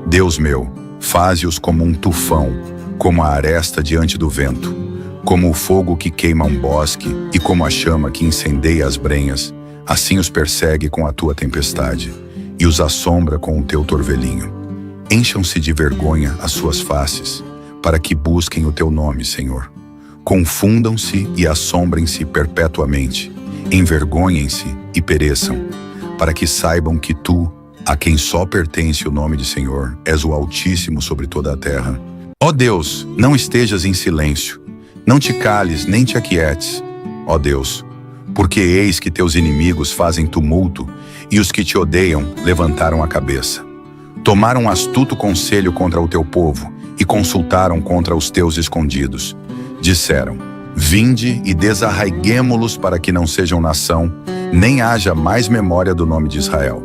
Deus meu, faze-os como um tufão, como a aresta diante do vento, como o fogo que queima um bosque e como a chama que incendeia as brenhas, assim os persegue com a tua tempestade e os assombra com o teu torvelinho. Encham-se de vergonha as suas faces, para que busquem o teu nome, Senhor. Confundam-se e assombrem-se perpetuamente, envergonhem-se e pereçam, para que saibam que tu, a quem só pertence o nome de Senhor, és o Altíssimo sobre toda a terra. Ó Deus, não estejas em silêncio, não te cales nem te aquietes, ó Deus, porque eis que teus inimigos fazem tumulto e os que te odeiam levantaram a cabeça. Tomaram astuto conselho contra o teu povo e consultaram contra os teus escondidos. Disseram: vinde e desarraiguemo-los para que não sejam nação, nem haja mais memória do nome de Israel.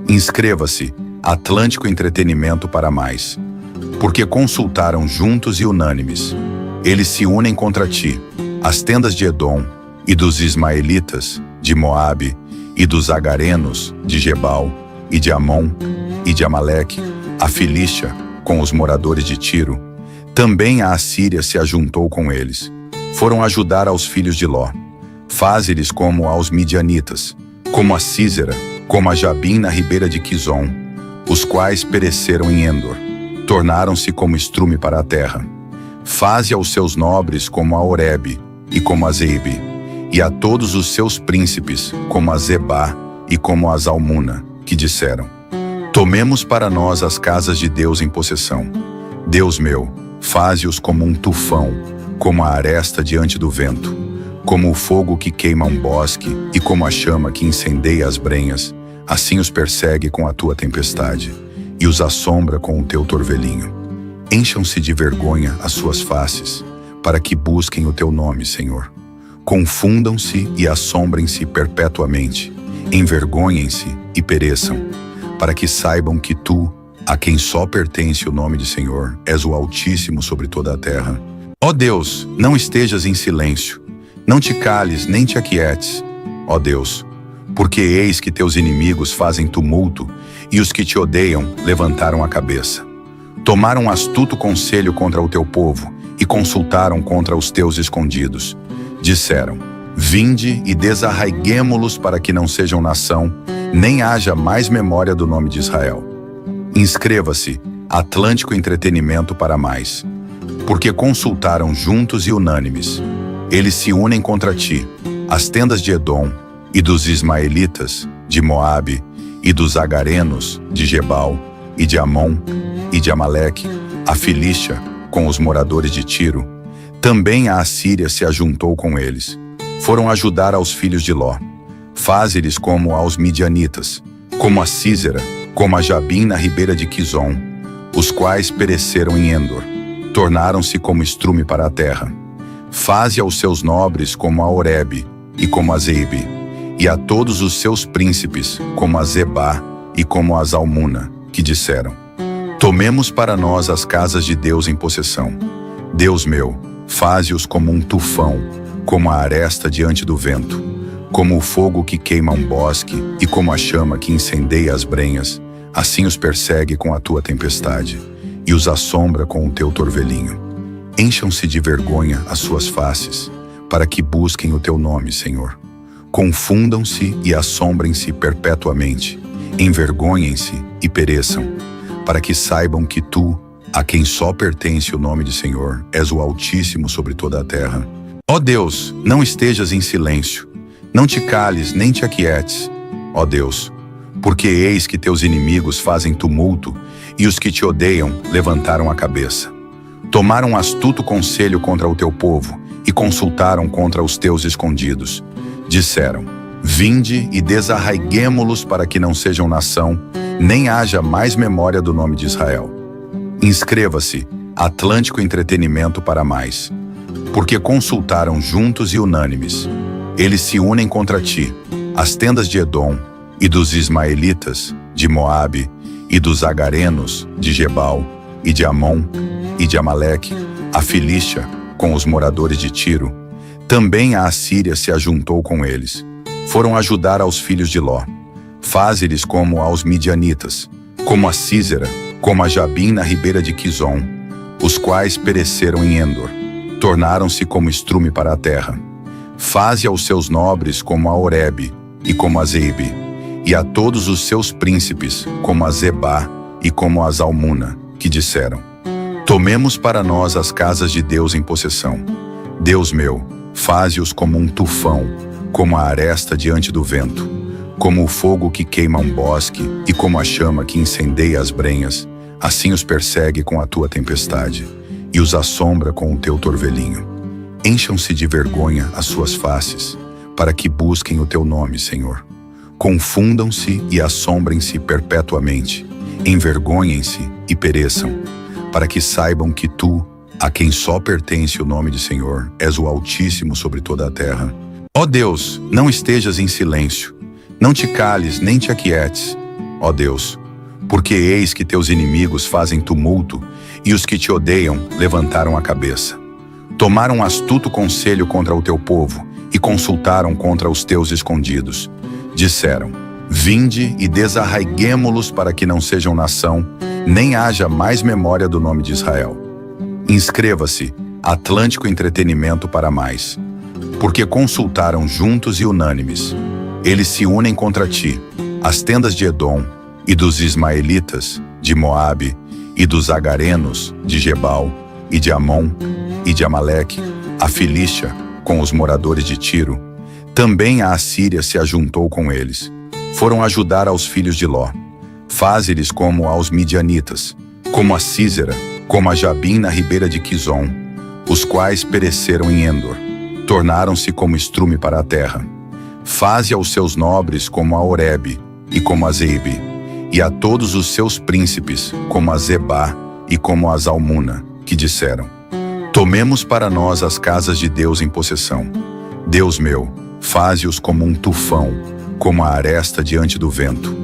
Inscreva-se, Atlântico Entretenimento para mais. Porque consultaram juntos e unânimes. Eles se unem contra ti, as tendas de Edom, e dos ismaelitas, de Moabe, e dos agarenos, de Gebal, e de Amon, e de Amaleque, a Filístia, com os moradores de Tiro. Também a Assíria se ajuntou com eles. Foram ajudar aos filhos de Ló. Faze-lhes como aos midianitas, como a Sísera, como a Jabim na ribeira de Quizon, os quais pereceram em Endor. Tornaram-se como estrume para a terra. Faze aos seus nobres como a Oreb e como a Zeebe, e a todos os seus príncipes como a Zebá e como a Zalmuna, que disseram: tomemos para nós as casas de Deus em possessão. Deus meu, faze-os como um tufão, como a aresta diante do vento, como o fogo que queima um bosque e como a chama que incendeia as brenhas, assim os persegue com a tua tempestade e os assombra com o teu torvelinho. Encham-se de vergonha as suas faces, para que busquem o teu nome, Senhor. Confundam-se e assombrem-se perpetuamente, envergonhem-se e pereçam, para que saibam que tu, a quem só pertence o nome de Senhor, és o Altíssimo sobre toda a terra. Ó Deus, não estejas em silêncio, não te cales nem te aquietes, ó Deus, porque eis que teus inimigos fazem tumulto e os que te odeiam levantaram a cabeça. Tomaram astuto conselho contra o teu povo e consultaram contra os teus escondidos. Disseram: vinde e desarraiguemo-los para que não sejam nação, nem haja mais memória do nome de Israel. Inscreva-se, Atlântico Entretenimento para mais. Porque consultaram juntos e unânimes. Eles se unem contra ti, as tendas de Edom, e dos ismaelitas, de Moabe, e dos agarenos, de Gebal, e de Amon, e de Amaleque, a Filístia, com os moradores de Tiro. Também a Assíria se ajuntou com eles. foram ajudar aos filhos de Ló. Faze-lhes como aos midianitas, como a Sísera, como a Jabim na ribeira de Quizon, os quais pereceram em Endor, tornaram-se como estrume para a terra. Faze aos seus nobres como a Oreb e como a Zeebe, e a todos os seus príncipes como a Zebá e como a Zalmuna, que disseram: tomemos para nós as casas de Deus em possessão. Deus meu, faze-os como um tufão, como a aresta diante do vento, como o fogo que queima um bosque e como a chama que incendeia as brenhas, assim os persegue com a tua tempestade e os assombra com o teu torvelinho. Encham-se de vergonha as suas faces, para que busquem o teu nome, Senhor. Confundam-se e assombrem-se perpetuamente, envergonhem-se e pereçam, para que saibam que tu, a quem só pertence o nome de Senhor, és o Altíssimo sobre toda a terra. Ó Deus, não estejas em silêncio, não te cales nem te aquietes, ó Deus, porque eis que teus inimigos fazem tumulto e os que te odeiam levantaram a cabeça. Tomaram astuto conselho contra o teu povo e consultaram contra os teus escondidos. Disseram: vinde e desarraiguemo-los para que não sejam nação, nem haja mais memória do nome de Israel. Inscreva-se, Atlântico Entretenimento para mais. Porque consultaram juntos e unânimes. Eles se unem contra ti, as tendas de Edom, e dos ismaelitas, de Moabe, e dos agarenos, de Gebal, e de Amon, e de Amaleque, a Filístia, com os moradores de Tiro. Também a Assíria se ajuntou com eles. Foram ajudar aos filhos de Ló. Faze-lhes como aos midianitas, como a Sísera, como a Jabim na ribeira de Quizon, os quais pereceram em Endor, tornaram-se como estrume para a terra. Faze aos seus nobres como a Oreb e como a Zeebe, e a todos os seus príncipes como a Zebá e como a Zalmuna, que disseram: tomemos para nós as casas de Deus em possessão. Deus meu, faze-os como um tufão, como a aresta diante do vento, como o fogo que queima um bosque e como a chama que incendeia as brenhas, assim os persegue com a tua tempestade e os assombra com o teu torvelinho. Encham-se de vergonha as suas faces, para que busquem o teu nome, Senhor. Confundam-se e assombrem-se perpetuamente, envergonhem-se e pereçam, para que saibam que tu, a quem só pertence o nome de Senhor, és o Altíssimo sobre toda a terra. Ó Deus, não estejas em silêncio, não te cales nem te aquietes, ó Deus, porque eis que teus inimigos fazem tumulto e os que te odeiam levantaram a cabeça. Tomaram astuto conselho contra o teu povo e consultaram contra os teus escondidos. Disseram: vinde e desarraiguemo-los para que não sejam nação, nem haja mais memória do nome de Israel. Inscreva-se, Atlântico Entretenimento para mais. Porque consultaram juntos e unânimes. Eles se unem contra ti, as tendas de Edom, e dos ismaelitas, de Moabe, e dos agarenos, de Gebal, e de Amon, e de Amaleque, a Filístia, com os moradores de Tiro. Também a Assíria se ajuntou com eles. Foram ajudar aos filhos de Ló. Faze-lhes como aos midianitas, como a Sísera, como a Jabim na ribeira de Quizon, os quais pereceram em Endor, tornaram-se como estrume para a terra. Faze aos seus nobres como a Oreb e como a Zeebe, e a todos os seus príncipes como a Zebá e como a Zalmuna, que disseram: tomemos para nós as casas de Deus em possessão. Deus meu, faze-os como um tufão, como a aresta diante do vento,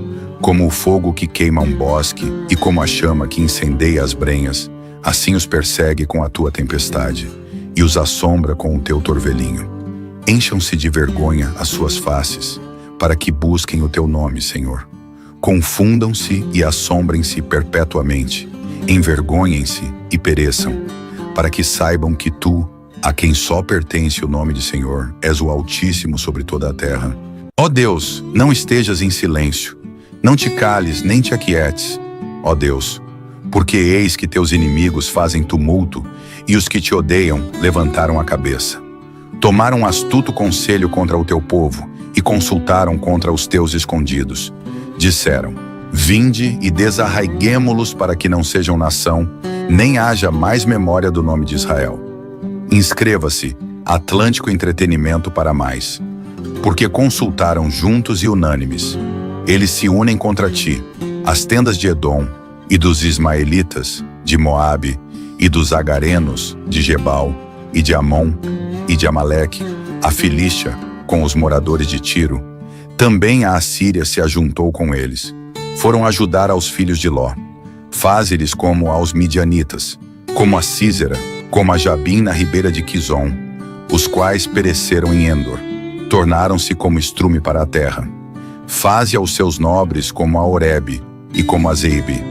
como o fogo que queima um bosque e como a chama que incendeia as brenhas, assim os persegue com a tua tempestade e os assombra com o teu torvelinho. Encham-se de vergonha as suas faces, para que busquem o teu nome, Senhor. Confundam-se e assombrem-se perpetuamente, envergonhem-se e pereçam, para que saibam que tu, a quem só pertence o nome de Senhor, és o Altíssimo sobre toda a terra. Ó Deus, não estejas em silêncio, não te cales nem te aquietes, ó Deus, porque eis que teus inimigos fazem tumulto e os que te odeiam levantaram a cabeça. Tomaram astuto conselho contra o teu povo e consultaram contra os teus escondidos. Disseram: vinde e desarraiguemo-los para que não sejam nação, nem haja mais memória do nome de Israel. Inscreva-se, Atlântico Entretenimento para mais. Porque consultaram juntos e unânimes. Eles se unem contra ti, as tendas de Edom, e dos ismaelitas, de Moabe, e dos agarenos, de Gebal, e de Amon, e de Amaleque, a Filístia, com os moradores de Tiro. Também a Assíria se ajuntou com eles. Foram ajudar aos filhos de Ló. Faze-lhes como aos midianitas, como a Sísera, como a Jabim na ribeira de Quizon, os quais pereceram em Endor. Tornaram-se como estrume para a terra. Faze aos seus nobres como a Oreb e como a Zeibe,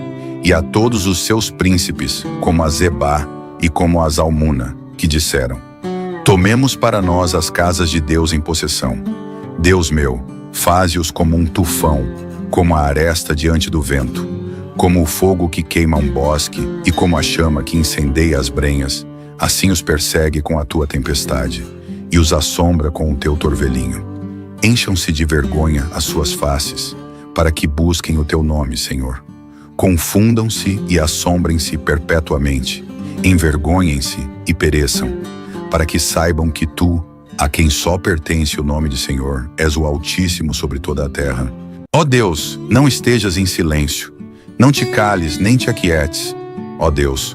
e a todos os seus príncipes como a Zebá e como a Zalmuna, que disseram: tomemos para nós as casas de Deus em possessão. Deus meu, faze-os como um tufão, como a aresta diante do vento, como o fogo que queima um bosque e como a chama que incendeia as brenhas, assim os persegue com a tua tempestade e os assombra com o teu torvelinho. Encham-se de vergonha as suas faces, para que busquem o teu nome, Senhor. Confundam-se e assombrem-se perpetuamente, envergonhem-se e pereçam, para que saibam que tu, a quem só pertence o nome de Senhor, és o Altíssimo sobre toda a terra. Ó Deus, não estejas em silêncio, não te cales nem te aquietes, ó Deus,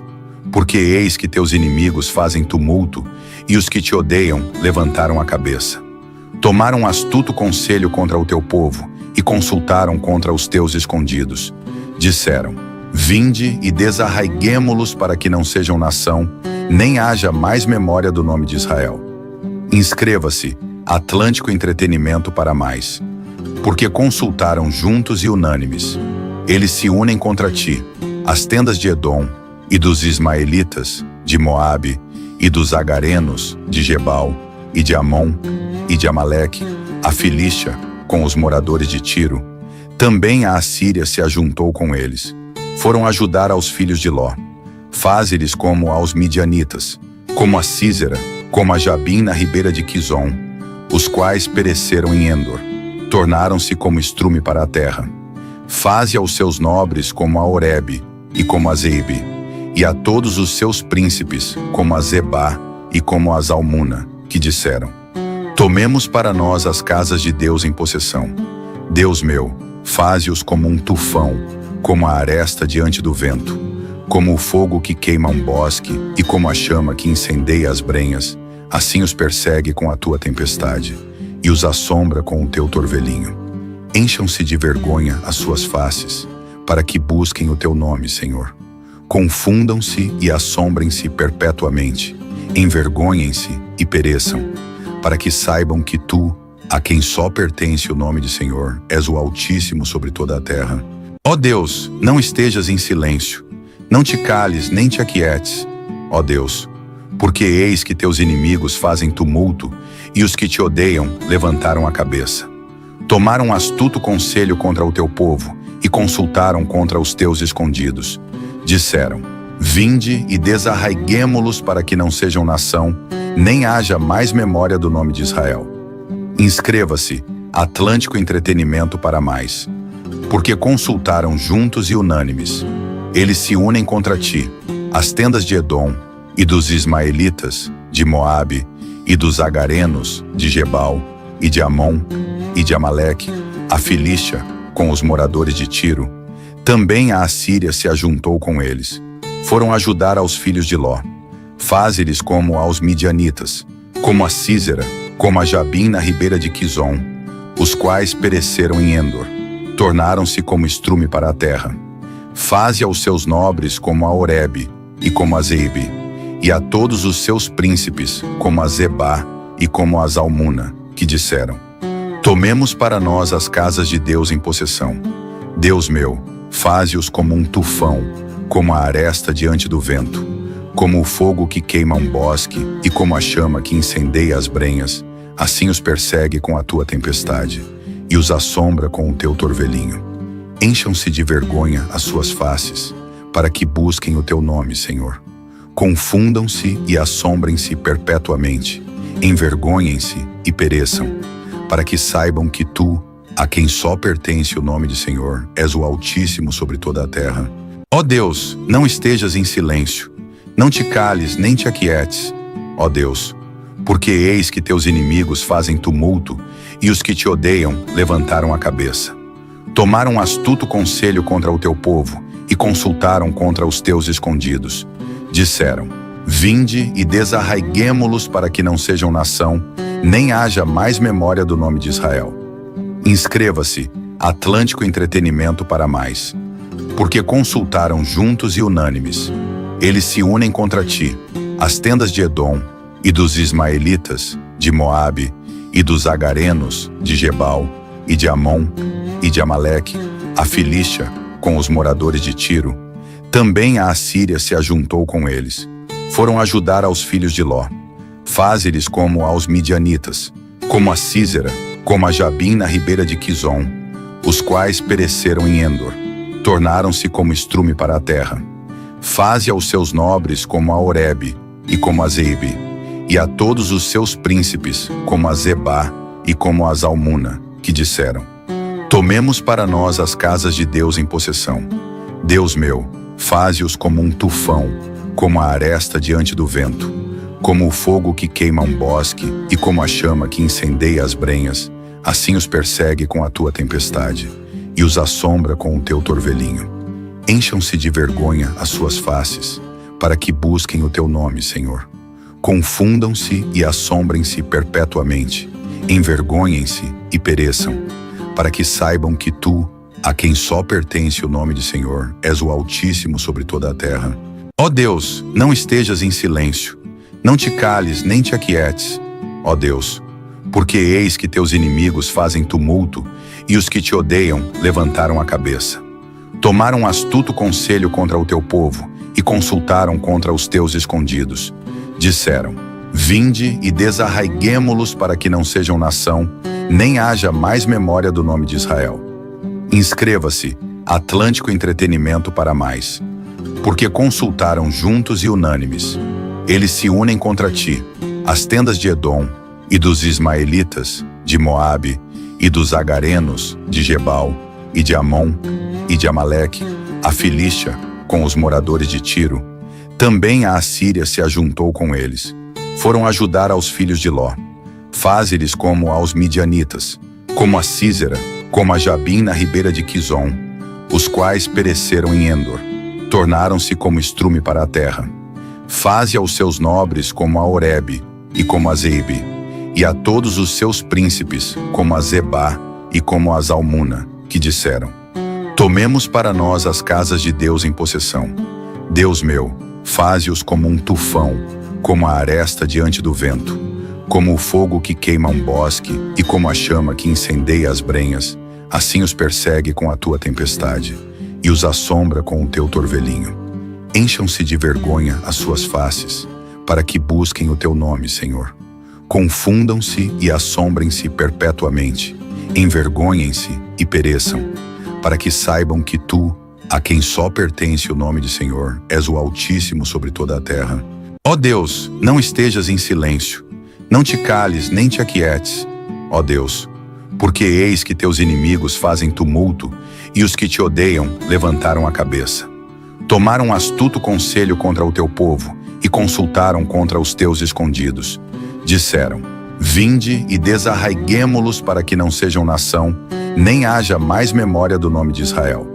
porque eis que teus inimigos fazem tumulto e os que te odeiam levantaram a cabeça. Tomaram um astuto conselho contra o teu povo e consultaram contra os teus escondidos. Disseram: vinde e desarraiguemo-los para que não sejam nação, nem haja mais memória do nome de Israel. Inscreva-se, Atlântico Entretenimento para mais. Porque consultaram juntos e unânimes. Eles se unem contra ti, as tendas de Edom, e dos ismaelitas, de Moabe, e dos agarenos, de Gebal, e de Amon, e de Amaleque, a Filístia, com os moradores de Tiro. Também a Assíria se ajuntou com eles. Foram ajudar aos filhos de Ló. Faze-lhes como aos midianitas, como a Sísera, como a Jabim na ribeira de Quizon, os quais pereceram em Endor. Tornaram-se como estrume para a terra. Faze aos seus nobres como a Oreb e como a Zeibe, e a todos os seus príncipes como a Zebá e como a Zalmuna, que disseram: tomemos para nós as casas de Deus em possessão. Deus meu, faze-os como um tufão, como a aresta diante do vento, como o fogo que queima um bosque e como a chama que incendeia as brenhas, assim os persegue com a tua tempestade e os assombra com o teu torvelinho. Encham-se de vergonha as suas faces, para que busquem o teu nome, Senhor. Confundam-se e assombrem-se perpetuamente, envergonhem-se e pereçam, para que saibam que tu, a quem só pertence o nome de Senhor, és o Altíssimo sobre toda a terra. Ó Deus, não estejas em silêncio, não te cales nem te aquietes, ó Deus, porque eis que teus inimigos fazem tumulto e os que te odeiam levantaram a cabeça. Tomaram um astuto conselho contra o teu povo e consultaram contra os teus escondidos. Disseram: vinde e desarraiguemo-los para que não sejam nação, nem haja mais memória do nome de Israel. Inscreva-se, Atlântico Entretenimento para mais. Porque consultaram juntos e unânimes. Eles se unem contra ti, as tendas de Edom, e dos ismaelitas, de Moabe, e dos agarenos, de Gebal, e de Amon, e de Amaleque, a Filístia, com os moradores de Tiro. Também a Assíria se ajuntou com eles. Foram ajudar aos filhos de Ló. Faze-lhes como aos midianitas, como a Sísera, como a Jabim na ribeira de Quizon, os quais pereceram em Endor. Tornaram-se como estrume para a terra. Faze aos seus nobres como a Oreb e como a Zeibe, e a todos os seus príncipes como a Zebá e como a Zalmuna, que disseram: tomemos para nós as casas de Deus em possessão. Deus meu, faze-os como um tufão, como a aresta diante do vento, como o fogo que queima um bosque e como a chama que incendeia as brenhas, assim os persegue com a tua tempestade e os assombra com o teu torvelinho. Encham-se de vergonha as suas faces, para que busquem o teu nome, Senhor. Confundam-se e assombrem-se perpetuamente, envergonhem-se e pereçam, para que saibam que tu, a quem só pertence o nome de Senhor, és o Altíssimo sobre toda a terra. Ó Deus, não estejas em silêncio, não te cales nem te aquietes, ó Deus, Porque eis que teus inimigos fazem tumulto, e os que te odeiam levantaram a cabeça. Tomaram astuto conselho contra o teu povo, e consultaram contra os teus escondidos. Disseram: vinde e desarraiguemo-los para que não sejam nação, nem haja mais memória do nome de Israel. Inscreva-se, Atlântico Entretenimento para mais. Porque consultaram juntos e unânimes. Eles se unem contra ti, as tendas de Edom, e dos ismaelitas, de Moabe, e dos agarenos, de Gebal, e de Amon, e de Amaleque, a Filístia, com os moradores de Tiro. Também a Assíria se ajuntou com eles. Foram ajudar aos filhos de Ló. Faze-lhes como aos midianitas, como a Sísera, como a Jabim na ribeira de Quizon, os quais pereceram em Endor. Tornaram-se como estrume para a terra. Faze aos seus nobres como a Oreb e como a Zeibe, e a todos os seus príncipes como a Zebá e como a Zalmuna, que disseram: tomemos para nós as casas de Deus em possessão. Deus meu, faze-os como um tufão, como a aresta diante do vento, como o fogo que queima um bosque e como a chama que incendeia as brenhas, assim os persegue com a tua tempestade e os assombra com o teu torvelinho. Encham-se de vergonha as suas faces, para que busquem o teu nome, Senhor. Confundam-se e assombrem-se perpetuamente, envergonhem-se e pereçam, para que saibam que tu, a quem só pertence o nome de Senhor, és o Altíssimo sobre toda a terra. Ó Deus, não estejas em silêncio, não te cales nem te aquietes, ó Deus, porque eis que teus inimigos fazem tumulto, e os que te odeiam levantaram a cabeça. Tomaram astuto conselho contra o teu povo, e consultaram contra os teus escondidos. Disseram: vinde e desarraiguemo-los para que não sejam nação, nem haja mais memória do nome de Israel. Inscreva-se, Atlântico Entretenimento para mais. Porque consultaram juntos e unânimes. Eles se unem contra ti, as tendas de Edom, e dos ismaelitas, de Moabe, e dos agarenos, de Gebal, e de Amon, e de Amaleque, a Filístia, com os moradores de Tiro. Também a Assíria se ajuntou com eles. Foram ajudar aos filhos de Ló. Faze-lhes como aos midianitas, como a Sísera, como a Jabim na ribeira de Quizon, os quais pereceram em Endor. Tornaram-se como estrume para a terra. Faze aos seus nobres como a Oreb e como a Zeibe, e a todos os seus príncipes como a Zebá e como a Zalmuna, que disseram: tomemos para nós as casas de Deus em possessão. Deus meu, faze-os como um tufão, como a aresta diante do vento, como o fogo que queima um bosque e como a chama que incendeia as brenhas, assim os persegue com a tua tempestade e os assombra com o teu torvelinho. Encham-se de vergonha as suas faces, para que busquem o teu nome, Senhor. Confundam-se e assombrem-se perpetuamente, envergonhem-se e pereçam, para que saibam que tu, a quem só pertence o nome de Senhor, és o Altíssimo sobre toda a terra. Ó Deus, não estejas em silêncio, não te cales nem te aquietes, ó Deus, porque eis que teus inimigos fazem tumulto, e os que te odeiam levantaram a cabeça. Tomaram astuto conselho contra o teu povo, e consultaram contra os teus escondidos. Disseram: vinde e desarraiguemo-los para que não sejam nação, nem haja mais memória do nome de Israel.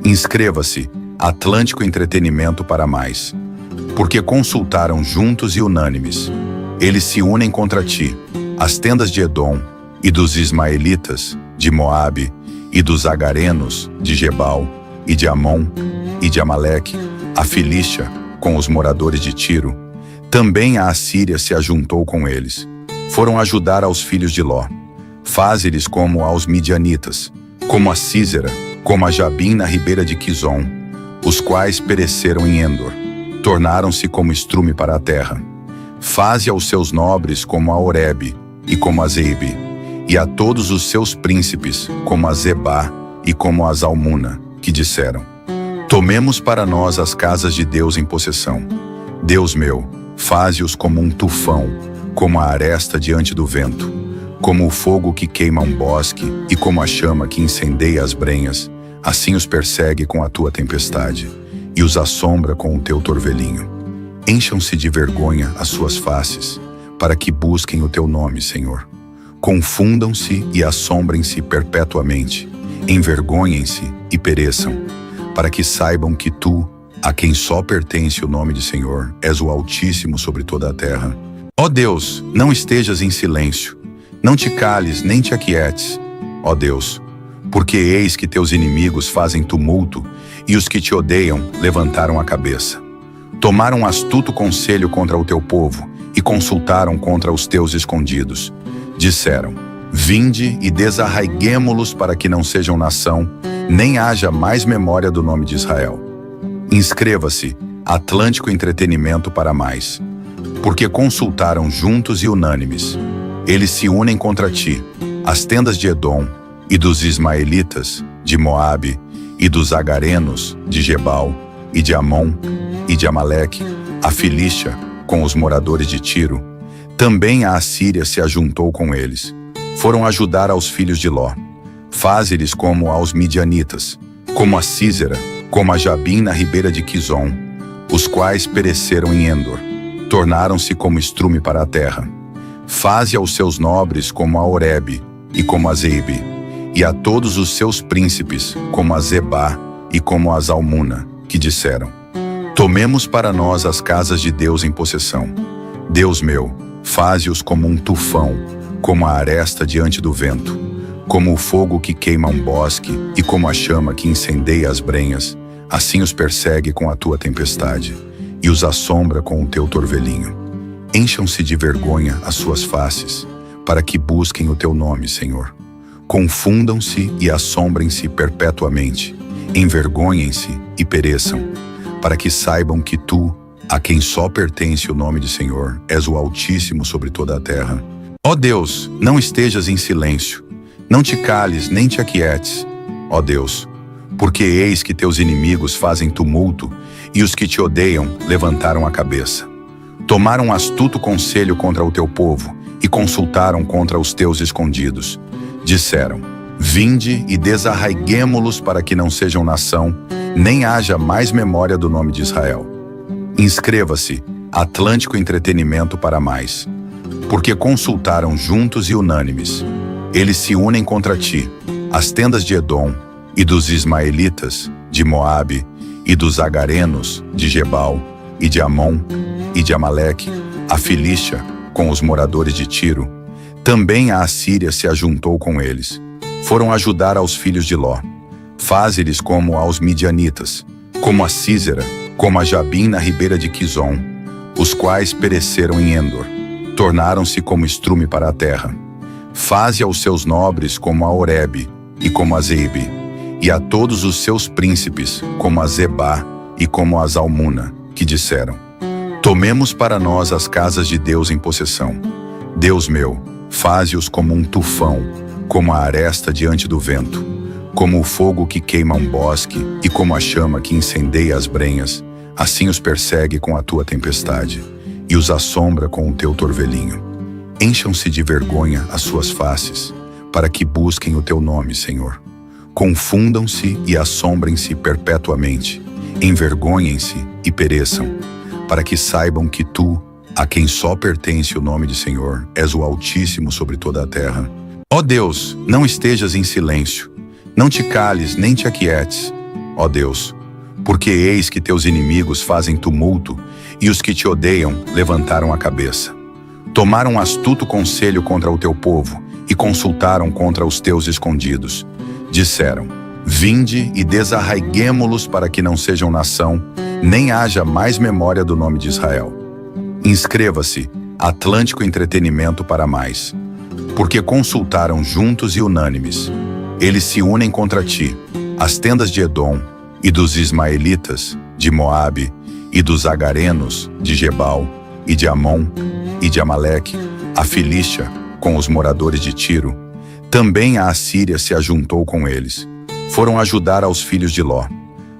Inscreva-se, Atlântico Entretenimento para mais. Porque consultaram juntos e unânimes. Eles se unem contra ti, as tendas de Edom, e dos ismaelitas, de Moabe, e dos agarenos, de Gebal, e de Amon, e de Amaleque, a Filístia, com os moradores de Tiro. Também a Assíria se ajuntou com eles. Foram ajudar aos filhos de Ló. Faze-lhes como aos midianitas, como a Sísera, como a Jabim na ribeira de Quizon, os quais pereceram em Endor. Tornaram-se como estrume para a terra. Faze aos seus nobres como a Oreb e como a Zeibe, e a todos os seus príncipes como a Zebá e como a Zalmuna, que disseram: tomemos para nós as casas de Deus em possessão. Deus meu, faze-os como um tufão, como a aresta diante do vento, como o fogo que queima um bosque e como a chama que incendeia as brenhas, assim os persegue com a tua tempestade e os assombra com o teu torvelinho. Encham-se de vergonha as suas faces, para que busquem o teu nome, Senhor. Confundam-se e assombrem-se perpetuamente, envergonhem-se e pereçam, para que saibam que tu, a quem só pertence o nome de Senhor, és o Altíssimo sobre toda a terra. Ó Deus, não estejas em silêncio, não te cales nem te aquietes, ó Deus, porque eis que teus inimigos fazem tumulto e os que te odeiam levantaram a cabeça. Tomaram astuto conselho contra o teu povo e consultaram contra os teus escondidos. Disseram: vinde e desarraiguemo-los para que não sejam nação, nem haja mais memória do nome de Israel. Inscreva-se, Atlântico Entretenimento para mais. Porque consultaram juntos e unânimes. Eles se unem contra ti, as tendas de Edom, e dos ismaelitas, de Moabe, e dos agarenos, de Gebal, e de Amon, e de Amaleque, a Filístia, com os moradores de Tiro. Também a Assíria se ajuntou com eles. Foram ajudar aos filhos de Ló. Faze-lhes como aos midianitas, como a Sísera, como a Jabim na ribeira de Quizon, os quais pereceram em Endor. Tornaram-se como estrume para a terra. Faze aos seus nobres como a Oreb e como a Zeebe, e a todos os seus príncipes como a Zebá e como a Zalmuna, que disseram: tomemos para nós as casas de Deus em possessão. Deus meu, faze-os como um tufão, como a aresta diante do vento, como o fogo que queima um bosque e como a chama que incendeia as brenhas, assim os persegue com a tua tempestade e os assombra com o teu torvelinho. Encham-se de vergonha as suas faces, para que busquem o teu nome, Senhor. Confundam-se e assombrem-se perpetuamente, envergonhem-se e pereçam, para que saibam que tu, a quem só pertence o nome de Senhor, és o Altíssimo sobre toda a terra. Ó Deus, não estejas em silêncio, não te cales nem te aquietes, ó Deus, porque eis que teus inimigos fazem tumulto e os que te odeiam levantaram a cabeça. Tomaram astuto conselho contra o teu povo e consultaram contra os teus escondidos. Disseram: vinde e desarraiguemo-los para que não sejam nação, nem haja mais memória do nome de Israel. Inscreva-se, Atlântico Entretenimento para mais. Porque consultaram juntos e unânimes. Eles se unem contra ti, as tendas de Edom, e dos ismaelitas, de Moabe, e dos agarenos, de Gebal, e de Amon, e de Amaleque, a Filístia, com os moradores de Tiro. Também a Assíria se ajuntou com eles. Foram ajudar aos filhos de Ló. Faze-lhes como aos midianitas, como a Sísera, como a Jabim na ribeira de Quizon, os quais pereceram em Endor. Tornaram-se como estrume para a terra. Faze aos seus nobres como a Oreb e como a Zeebe, e a todos os seus príncipes como a Zebá e como a Zalmuna, que disseram: tomemos para nós as casas de Deus em possessão. Deus meu, faze-os como um tufão, como a aresta diante do vento, como o fogo que queima um bosque e como a chama que incendeia as brenhas, assim os persegue com a tua tempestade e os assombra com o teu torvelinho. Encham-se de vergonha as suas faces, para que busquem o teu nome, Senhor. Confundam-se e assombrem-se perpetuamente, envergonhem-se e pereçam, para que saibam que tu, a quem só pertence o nome de Senhor, és o Altíssimo sobre toda a terra. Ó Deus, não estejas em silêncio, não te cales nem te aquietes, ó Deus, porque eis que teus inimigos fazem tumulto e os que te odeiam levantaram a cabeça. Tomaram astuto conselho contra o teu povo e consultaram contra os teus escondidos. Disseram: vinde e desarraiguemo-los para que não sejam nação, nem haja mais memória do nome de Israel. Inscreva-se, Atlântico Entretenimento para mais. Porque consultaram juntos e unânimes. Eles se unem contra ti, as tendas de Edom, e dos ismaelitas, de Moabe, e dos agarenos, de Gebal, e de Amon, e de Amaleque, a Filístia, com os moradores de Tiro. Também a Assíria se ajuntou com eles. Foram ajudar aos filhos de Ló.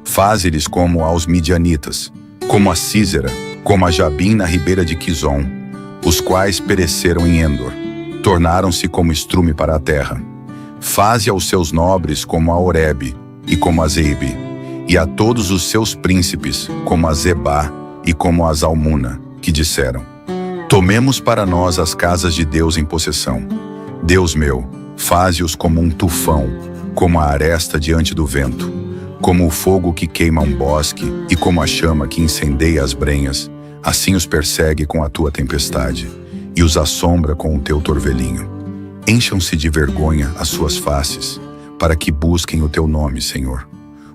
Faze-lhes como aos midianitas, como a Sísera, como a Jabim na ribeira de Quizon, os quais pereceram em Endor. Tornaram-se como estrume para a terra. Faze aos seus nobres como a Oreb e como a Zeebe, e a todos os seus príncipes como a Zebá e como a Zalmuna, que disseram: Tomemos para nós as casas de Deus em possessão. Deus meu, faze-os como um tufão, como a aresta diante do vento, como o fogo que queima um bosque e como a chama que incendeia as brenhas, assim os persegue com a tua tempestade e os assombra com o teu torvelinho. Encham-se de vergonha as suas faces, para que busquem o teu nome, Senhor.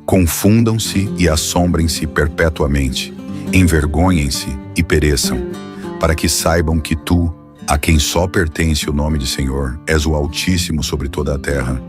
Confundam-se e assombrem-se perpetuamente, envergonhem-se e pereçam, para que saibam que tu, a quem só pertence o nome de Senhor, és o Altíssimo sobre toda a terra.